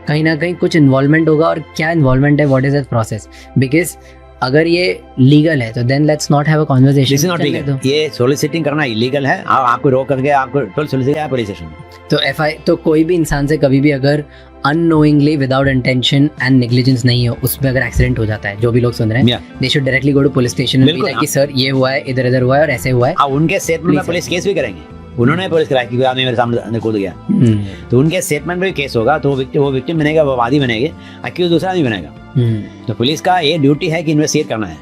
कहीं ना कहीं कुछ इन्वॉल्वमेंट होगा, और क्या इन्वॉल्वमेंट है, what is that process. Because अगर ये लीगल है तो then let's not have a conversation. This is not legal, ये सोलिसिटिंग करना इलीगल है। आपको रोक करके आपको टोल सोलिसिट है पुलिस स्टेशन। तो तो कोई भी इंसान से कभी भी अगर unknowingly, without intention and negligence नहीं हो, उसमें अगर एक्सीडेंट हो जाता है, जो भी लोग सुन रहे हैं, they should directly go to police station and be like कि सर ये हुआ है, इधर इधर हुआ है और ऐसे हुआ है। उनके स्टेटमेंट में पुलिस केस भी करेंगे। उन्होंने पुलिस कराया कि आदमी मेरे सामने कूद गया, तो उनके स्टेटमेंट में भी केस होगा, तो वो विक्टिम बनेगा, वो वादी बनेगी, अक्यूज दूसरा आदमी बनेगा। तो पुलिस का ये ड्यूटी है कि इन्वेस्टिगेट करना है।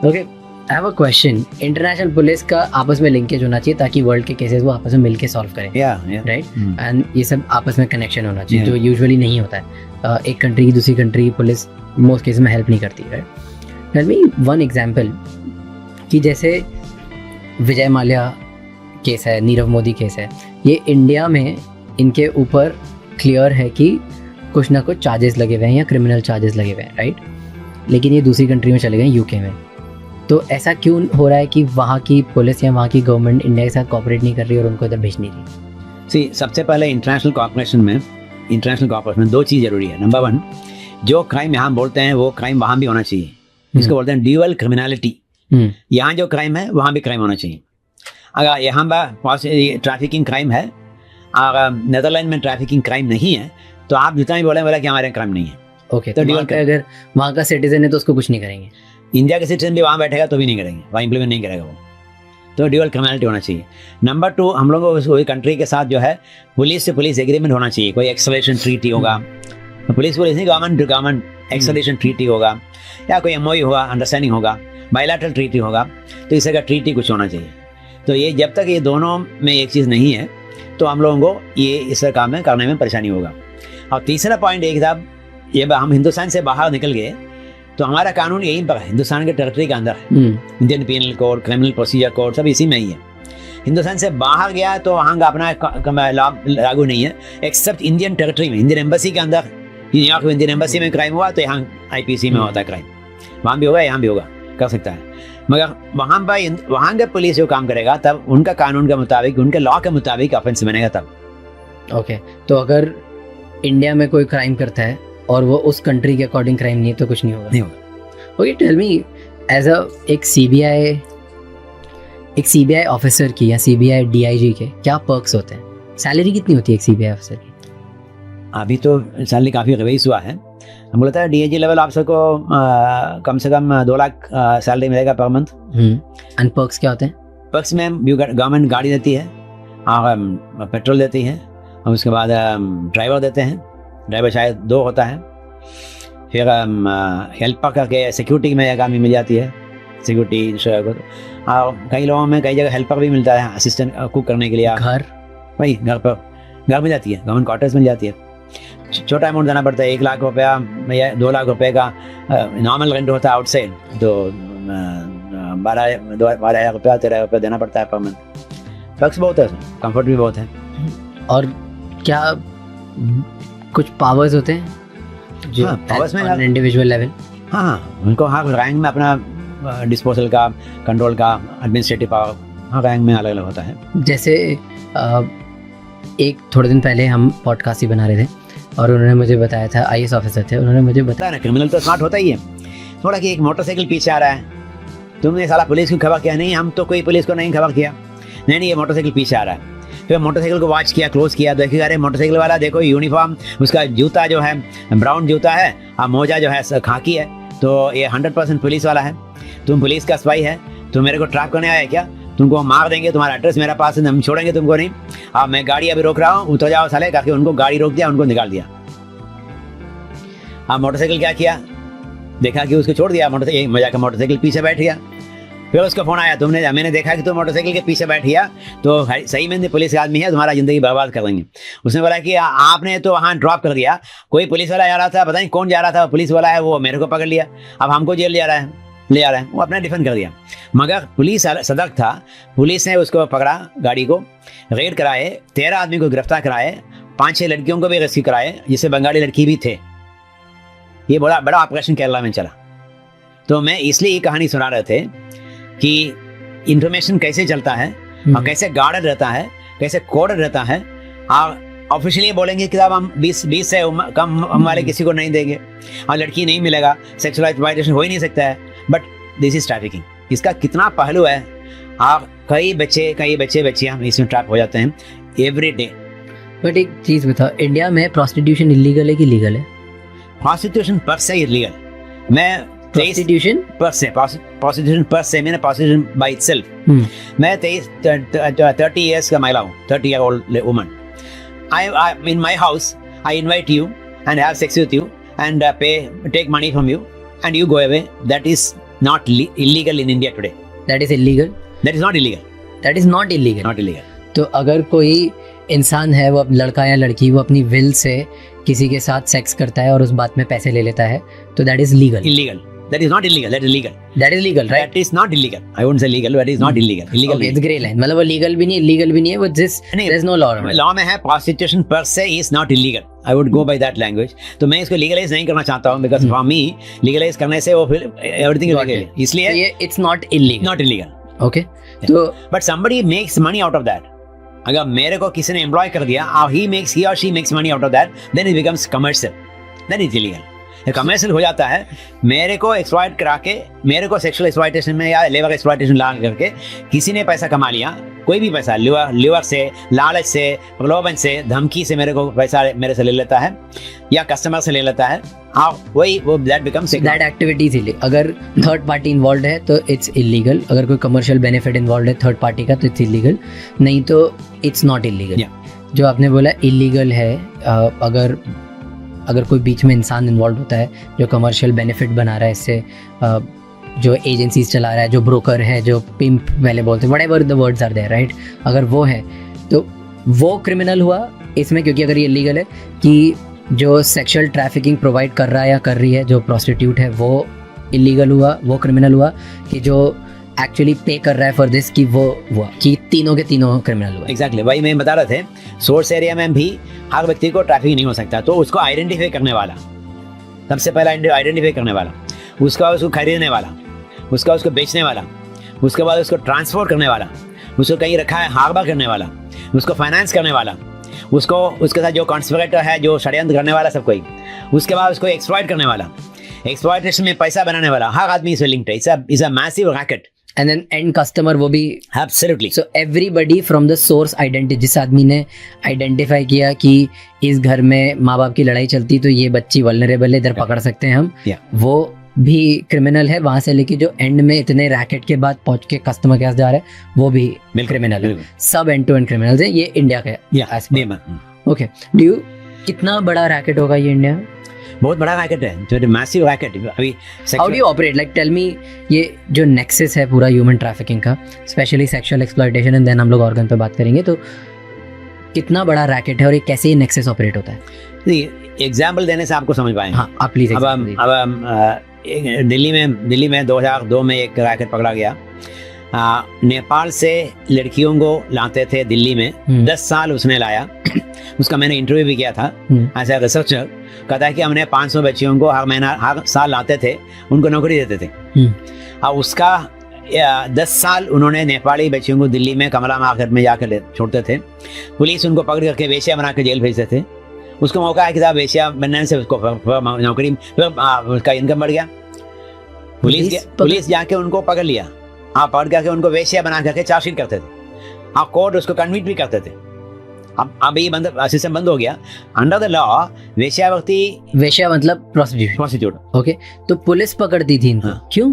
Okay, I have a question. International police का आपस में लिंकेज होना चाहिए ताकि वर्ल्ड के केसेस वो आपस में मिलके सॉल्व करें, राइट? एंड ये सब आपस में कनेक्शन होना चाहिए, जो यूजुअली नहीं होता है। एक कंट्री की दूसरी कंट्री पुलिस मोस्ट केस में हेल्प नहीं करती, right? Tell me one example कि जैसे विजय माल्या केस है, नीरव मोदी केस है, ये इंडिया में इनके ऊपर क्लियर है कि कुछ ना कुछ चार्जेस लगे हुए हैं या क्रिमिनल चार्जेस लगे हुए हैं, राइट? लेकिन ये दूसरी कंट्री में चले गए, यूके में। तो ऐसा क्यों हो रहा है कि वहाँ की पुलिस या वहाँ की गवर्नमेंट इंडिया के साथ कोऑपरेट नहीं कर रही और उनको इधर भेज नहीं रही? सबसे पहले इंटरनेशनल कोऑपरेशन में दो चीज़ जरूरी है। नंबर 1, जो क्राइम यहाँ बोलते हैं वो क्राइम वहाँ भी होना चाहिए, इसको बोलते हैं ड्यूअल क्रिमिनलिटी। यहाँ जो क्राइम है वहाँ भी क्राइम होना चाहिए। अगर यहाँ पर ट्रैफिकिंग क्राइम है, अगर नेदरलैंड में ट्रैफिकिंग क्राइम नहीं है, तो आप जितना भी बोले कि हमारे क्राइम नहीं है। ओके, तो अगर वहाँ का सिटीजन है तो उसको कुछ नहीं करेंगे। इंडिया के सिटीजन भी वहाँ बैठेगा तो भी नहीं करेंगे, वहाँ इंप्लीमेंट नहीं करेगा वो। तो ड्यूअल क्रिमिनलिटी होना चाहिए। नंबर 2, हम लोगों को कोई कंट्री के साथ जो है पुलिस से पुलिस एग्रीमेंट होना चाहिए, कोई एक्सट्राडिशन ट्रीटी होगा, पुलिस नहीं, government to government extradition treaty होगा, या कोई MOU होगा, अंडरस्टैंडिंग होगा, बायलैटरल ट्रीटी होगा। तो इस तरह का ट्रीटी कुछ होना चाहिए। तो ये जब तक ये दोनों में एक चीज़ नहीं है तो हम लोगों को ये इस काम में करने में परेशानी होगा। और तीसरा पॉइंट एक था, ये हम हिंदुस्तान से बाहर निकल गए तो हमारा कानून यहीं पर है, हिंदुस्तान के टेरिटरी के अंदर है। Indian Penal Code, Criminal Procedure Code सब इसी में ही है। हिंदुस्तान से बाहर गया तो वहाँ का अपना लॉ लागू नहीं है, एक्सेप्ट इंडियन टेरिटरी में, इंडियन एम्बेसी के अंदर। न्यूयॉर्क में इंडियन एम्बेसी में क्राइम हुआ तो यहाँ आईपीसी में होता है क्राइम, वहाँ भी होगा यहाँ भी होगा, कर सकता है। मगर वहाँ का पुलिस जो काम करेगा तब उनका कानून के मुताबिक, उनके लॉ के मुताबिक ऑफेंस बनेगा तब। ओके, तो अगर इंडिया में कोई क्राइम करता है और वो उस कंट्री के अकॉर्डिंग क्राइम नहीं है तो कुछ नहीं होगा। ओके, टेल मी एज एक सीबीआई ऑफिसर की या सीबीआई डीआईजी के क्या पर्क्स होते हैं? सैलरी कितनी होती है एक सीबीआई ऑफिसर की? अभी तो सैलरी काफ़ी रिवाइज हुआ है। हम बोलते हैं डीआईजी लेवल ऑफिसर को कम से कम 2 लाख सैलरी मिलेगा पर मंथ। एंड पर्क्स क्या होते हैं? पर्क्स में गवर्नमेंट गाड़ी देती है और पेट्रोल देती है, और उसके बाद ड्राइवर देते हैं, ड्राइवर शायद 2 होता है। फिर हेल्पर करके सिक्योरिटी में एक आदमी मिल जाती है, सिक्योरिटी। और कई लोगों में कई जगह हेल्पर भी मिलता है, असिस्टेंट कुक करने के लिए। घर वही घर मिल जाती है, गवर्नमेंट क्वार्टर्स मिल जाती है। छोटा अमाउंट देना पड़ता है, 1 लाख रुपया या 2 लाख रुपए का नॉर्मल रेंट होता है आउटसाइड, तो 12,000 रुपया 13,000 रुपया देना पड़ता है पर मंथ। पर्क्स बहुत है, कंफर्ट भी बहुत है। और क्या कुछ पावर्स होते हैं जो पावर्स में इंडिविजुअल लेवल? हाँ, उनको रैंक में अपना डिस्पोजल का, कंट्रोल का, एडमिनिस्ट्रेटिव पावर रैंक में अलग अलग होता है। जैसे एक थोड़े दिन पहले हम पॉडकास्ट ही बना रहे थे और उन्होंने मुझे बताया था, आईएएस ऑफिसर थे, उन्होंने मुझे बताया ना क्रिमिनल तो स्मार्ट होता ही है थोड़ा, कि एक मोटरसाइकिल पीछे आ रहा है, तुमने साला पुलिस को खबर किया नहीं, हम तो कोई पुलिस को नहीं खबर किया, नहीं ये मोटरसाइकिल पीछे आ रहा है। फिर मोटरसाइकिल को वॉच किया, क्लोज किया, देखिए अरे मोटरसाइकिल वाला देखो यूनिफॉर्म, उसका जूता जो है ब्राउन जूता है और मोजा जो है खाकी है, तो ये 100% पुलिस वाला है, तुम पुलिस का स्पाई है, तुम मेरे को ट्रैप करने आया क्या? तुमको मार देंगे, तुम्हारा एड्रेस मेरे पास है, हम छोड़ेंगे तुमको नहीं। अब मैं गाड़ी अभी रोक रहा हूँ, उतर जाओ साले, करके उनको गाड़ी रोक दिया, उनको निकाल दिया। अब मोटरसाइकिल क्या किया, देखा कि उसको छोड़ दिया, मोटरसाइकिल मजा का मोटरसाइकिल पीछे बैठ गया। फिर उसका फोन आया, मैंने देखा कि तुम मोटरसाइकिल के पीछे बैठ गया, तो सही में पुलिस का आदमी है, तुम्हारा जिंदगी बर्बाद कर देंगे। उसने बोला कि आपने तो वहाँ ड्रॉप कर दिया, कोई पुलिस वाला जा रहा था, पता नहीं कौन जा रहा था, पुलिस वाला है, वो मेरे को पकड़ लिया, अब हमको जेल ले जा रहा है, वो अपना डिफेंड कर दिया। मगर पुलिस सतर्क था, पुलिस ने उसको पकड़ा, गाड़ी को रेड कराए, 13 आदमी को गिरफ्तार कराए, 5-6 लड़कियों को भी रेस्क्यू कराए, जिससे बंगाली लड़की भी थे। ये बड़ा ऑपरेशन केरला में चला। तो मैं इसलिए ये कहानी सुना रहे थे कि इंफॉर्मेशन कैसे चलता है और कैसे गार्डेड रहता है, कैसे कोडेड रहता है। और ऑफिशियली बोलेंगे कि साहब हम 20 से कम हम वाले किसी को नहीं देंगे और लड़की नहीं मिलेगा, सेक्सुअल एक्सप्लॉयटेशन हो ही नहीं सकता है, बट दिस इज ट्रैफिकिंग। इसका कितना पहलू है, और कई बच्चियां इसमें ट्रैप हो जाते हैं एवरी डे। बट एक चीज बताओ, इंडिया में प्रोस्टिट्यूशन इलीगल है कि लीगल है? प्रोस्टिट्यूशन पर से इलीगल। मैं प्रोस्टिट्यूशन पर से मैंने प्रोस्टिट्यूशन बाय इटसेल्फ, मैं 30 इयर्स का महिला हूँ, 30 year old woman. I in my house, I invite you and have sex with you and take money from you and you go away. That is not illegal in India today. That is illegal? That is not illegal. That is not illegal. Not illegal. तो अगर कोई इंसान है, वो लड़का या लड़की, वो अपनी विल से किसी के साथ सेक्स करता है और उस बात में पैसे ले लेता है, तो that is legal. Illegal. That is not illegal. That is legal. That is legal, right? That is not illegal. I wouldn't say legal, but it is not illegal. Illegal. Okay, it's grey line. मतलब वो legal भी नहीं है, illegal भी नहीं है, वो there's no law. Law में है prostitution per se is not illegal. I would go by that language. तो मैं इसको legalize नहीं करना चाहता हूँ, because for me legalize करने से वो फिर everything illegal है, इसलिए it's not illegal. Not illegal. Okay. तो but somebody makes money out of that. अगर मेरे को किसी ने एम्प्लॉय कर दिया और he or she makes money out of that, then it becomes commercial. Then it's illegal. Commercial हो जाता है, मेरे को एक्सप्लॉइट करा के, मेरे को सेक्सुअल एक्सप्लॉइटेशन में या लेबर एक्सप्लॉइटेशन ला करके किसी ने पैसा कमा लिया, कोई भी पैसा, ल्यूर से, लालच से, प्रलोभन से, धमकी से मेरे को पैसा मेरे से ले लेता है या कस्टमर से ले लेता है, वही वो that becomes that activity illegal. अगर थर्ड पार्टी इन्वॉल्व है तो इट्स इलीगल, अगर कोई कमर्शियल बेनिफिट इन्वॉल्व है थर्ड पार्टी का तो इट्स इलीगल, नहीं तो इट्स नॉट इलीगल। जो आपने बोला इलीगल है, अगर कोई बीच में इंसान इन्वॉल्व होता है जो कमर्शियल बेनिफिट बना रहा है इससे, जो एजेंसीज चला रहा है, जो ब्रोकर है, जो पिम्प पहले बोलते हैं, whatever the words are there, right, अगर वो है तो वो क्रिमिनल हुआ इसमें, क्योंकि अगर ये इलीगल है कि जो सेक्सुअल ट्रैफिकिंग प्रोवाइड कर रहा है या कर रही है, जो प्रोस्टिट्यूट है, वो इलीगल हुआ, वो क्रिमिनल हुआ, कि जो एक्चुअली पे कर रहा है फॉर दिस, कि वो हुआ, कि तीनों के तीनों क्रिमिनल हुआ। एग्जैक्टली वही मैं बता रहे थे, सोर्स एरिया में भी हर व्यक्ति को ट्रैफिक नहीं हो सकता, तो उसको आइडेंटिफाई करने वाला, सबसे पहला आइडेंटिफाई करने वाला, उसका उसको खरीदने वाला, उसका उसको बेचने वाला, उसके बाद उसको ट्रांसपोर्ट करने वाला, उसको कहीं रखा है हार्बर करने वाला, उसको फाइनेंस करने वाला, उसको उसके साथ जो कॉन्स्पिरेटर है, जो षड्यंत्र करने वाला, सब कोई, उसके बाद उसको एक्सप्लॉइट करने वाला, एक्सप्लॉइटेशन में पैसा बनाने वाला, हर आदमी इससे लिंक्ड है। It's a massive racket. And then and customer वो भी, absolutely. So everybody from the source identity, जिस आदमी ने आइडेंटिफाई किया कि इस घर में माँ बाप की लड़ाई चलती तो ये बच्ची वल्नरेबल है, इधर पकड़ सकते हैं हम, वो भी क्रिमिनल है। वहां से लेके जो एंड में इतने रैकेट के बाद पहुंच के कस्टमर के पास जा रहा है, वो भी क्रिमिनल है। सब एंड टू एंड क्रिमिनल्स है। ये इंडिया का। ओके, डू यू, कितना बड़ा रैकेट होगा ये इंडिया में? बहुत बड़ा रैकेट है, तो मैसिव रैकेट। अभी how do you operate, like tell me, ये जो नेक्सस है पूरा ह्यूमन ट्रैफिकिंग का, specially sexual exploitation, and then हम लोग ऑर्गन पे बात करेंगे, तो कितना बड़ा रैकेट है और ये कैसे ये नेक्सस ऑपरेट होता है? एग्जाम्पल देने से आपको समझ पाएंगे। हाँ, आप प्लीज। अब दिल्ली में 2002 में एक रैकेट पकड़ा गया। नेपाल से लड़कियों को लाते थे दिल्ली में, 10 साल उसने लाया। उसका मैंने इंटरव्यू भी किया था एज ए रिसर्चर। कहता है कि हमने 500 बच्चियों को हर साल लाते थे, उनको नौकरी देते थे। और उसका 10 साल उन्होंने नेपाली बच्चियों को दिल्ली में कमला मार्केट में जाकर छोड़ते थे। पुलिस उनको पकड़ करके वेश्या बना के जेल भेजते थे। उसको मौका है कि साहब वेश्या बनने से उसको नौकरी, उसका इनकम बढ़ गया। पुलिस जाके उनको पकड़ लिया, पकड़ करके उनको वेश्या बना करके चार्जशीट करते थे। कोर्ट उसको कन्विक्ट भी करते थे। अब ये सिस्टम बंद हो गया। अंडर द लॉ वेश्या मतलब प्रोस्टिट्यूट। ओके, तो पुलिस पकड़ती थी इनको। क्यों?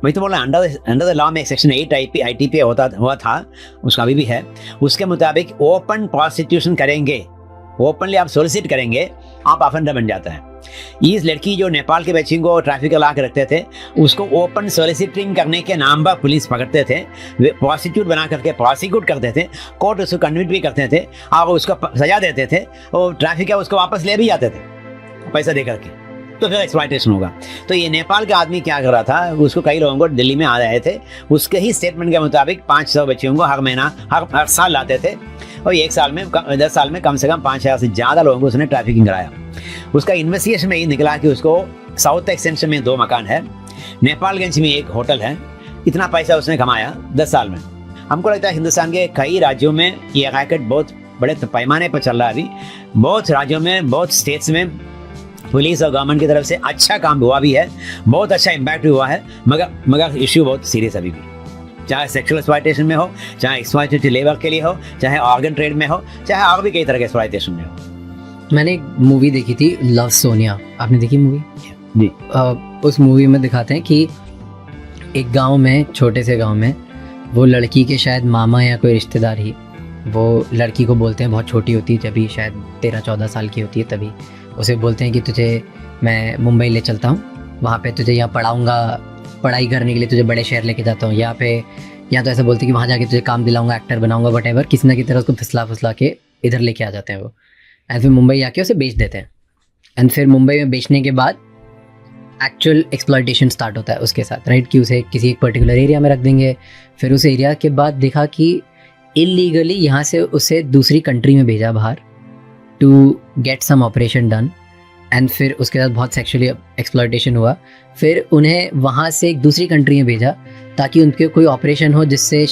मैं तो बोला अंडर द लॉ में सेक्शन 8 ITP हुआ था, उसका अभी भी है। उसके मुताबिक ओपन प्रोस्टिट्यूशन करेंगे, ओपनली आप सोलिसिट करेंगे, आप ऑफेंडर बन जाता है। इस लड़की जो नेपाल के बच्ची को ट्रैफिक ला के रखते थे, उसको ओपन सोलिसिटिंग करने के नाम पर पुलिस पकड़ते थे, प्रोस्टिट्यूट बना करके प्रोसिक्यूट करते थे, कोर्ट उसको कन्विक्ट भी करते थे और उसको सजा देते थे, और ट्रैफिक है उसको वापस ले भी जाते थे पैसा दे करके। तो फिर एक्सप्लॉयटेशन होगा। तो ये नेपाल का आदमी क्या कर रहा था, उसको कई लोगों को दिल्ली में आ रहे थे, उसके ही स्टेटमेंट के मुताबिक 500 बच्चियों को हर महीना हर साल लाते थे, और 10 साल में कम से कम 5000 से ज़्यादा लोगों को उसने ट्रैफिकिंग कराया। उसका इन्वेस्टिगेशन में ये निकला कि उसको साउथ एक्सटेंशन में 2 मकान है, नेपालगंज में 1 होटल है। इतना पैसा उसने कमाया 10 साल में। हमको लगता है हिंदुस्तान के कई राज्यों में ये रैकेट बहुत बड़े पैमाने पर चल रहा है। अभी बहुत राज्यों में, बहुत स्टेट्स में पुलिस और गवर्नमेंट की तरफ से अच्छा काम हुआ भी है, बहुत अच्छा इम्पैक्ट भी हुआ है, मगर इश्यू बहुत सीरियस अभी भी, चाहे सेक्सुअल एक्सप्लॉयटेशन में हो, चाहे एक्सप्लॉयटेटिव लेबर के लिए हो, चाहे ऑर्गन ट्रेड में हो, चाहे और भी कई तरह के एक्सप्लॉयटेशन में हो। मैंने एक मूवी देखी थी, लव सोनिया, आपने देखी मूवी? जी। उस मूवी में दिखाते हैं कि एक गांव में, छोटे से गांव में, वो लड़की के शायद मामा या कोई रिश्तेदार ही वो लड़की को बोलते हैं, बहुत छोटी होती है, जब भी शायद 13-14 साल की होती है, तभी उसे बोलते हैं कि तुझे मैं मुंबई ले चलता हूँ, वहाँ पे तुझे यहाँ पढ़ाऊँगा, पढ़ाई करने के लिए तुझे बड़े शहर लेके जाता हूँ, यहाँ पे, यहाँ तो ऐसा बोलते हैं कि वहाँ जाके तुझे काम दिलाऊंगा, एक्टर बनाऊंगा, व्हाटएवर, किसी ना किसी तरह उसको फिसला के इधर लेके आ जाते हैं वो। एंड फिर मुंबई आके उसे बेच देते हैं। एंड फिर मुंबई में बेचने के बाद एक्चुअल एक्सप्लॉयटेशन स्टार्ट होता है उसके साथ, राइट, कि उसे किसी एक पर्टिकुलर एरिया में रख देंगे। फिर उस एरिया के बाद देखा कि इलीगली यहाँ से उसे दूसरी कंट्री में भेजा बाहर, to get some operation done. And फिर उसके साथ बहुत सेक्सुअली एक्सप्लॉयटेशन हुआ। फिर उन्हें वहाँ से एक दूसरी कंट्री में भेजा ताकि उनके कोई ऑपरेशन हो जिससे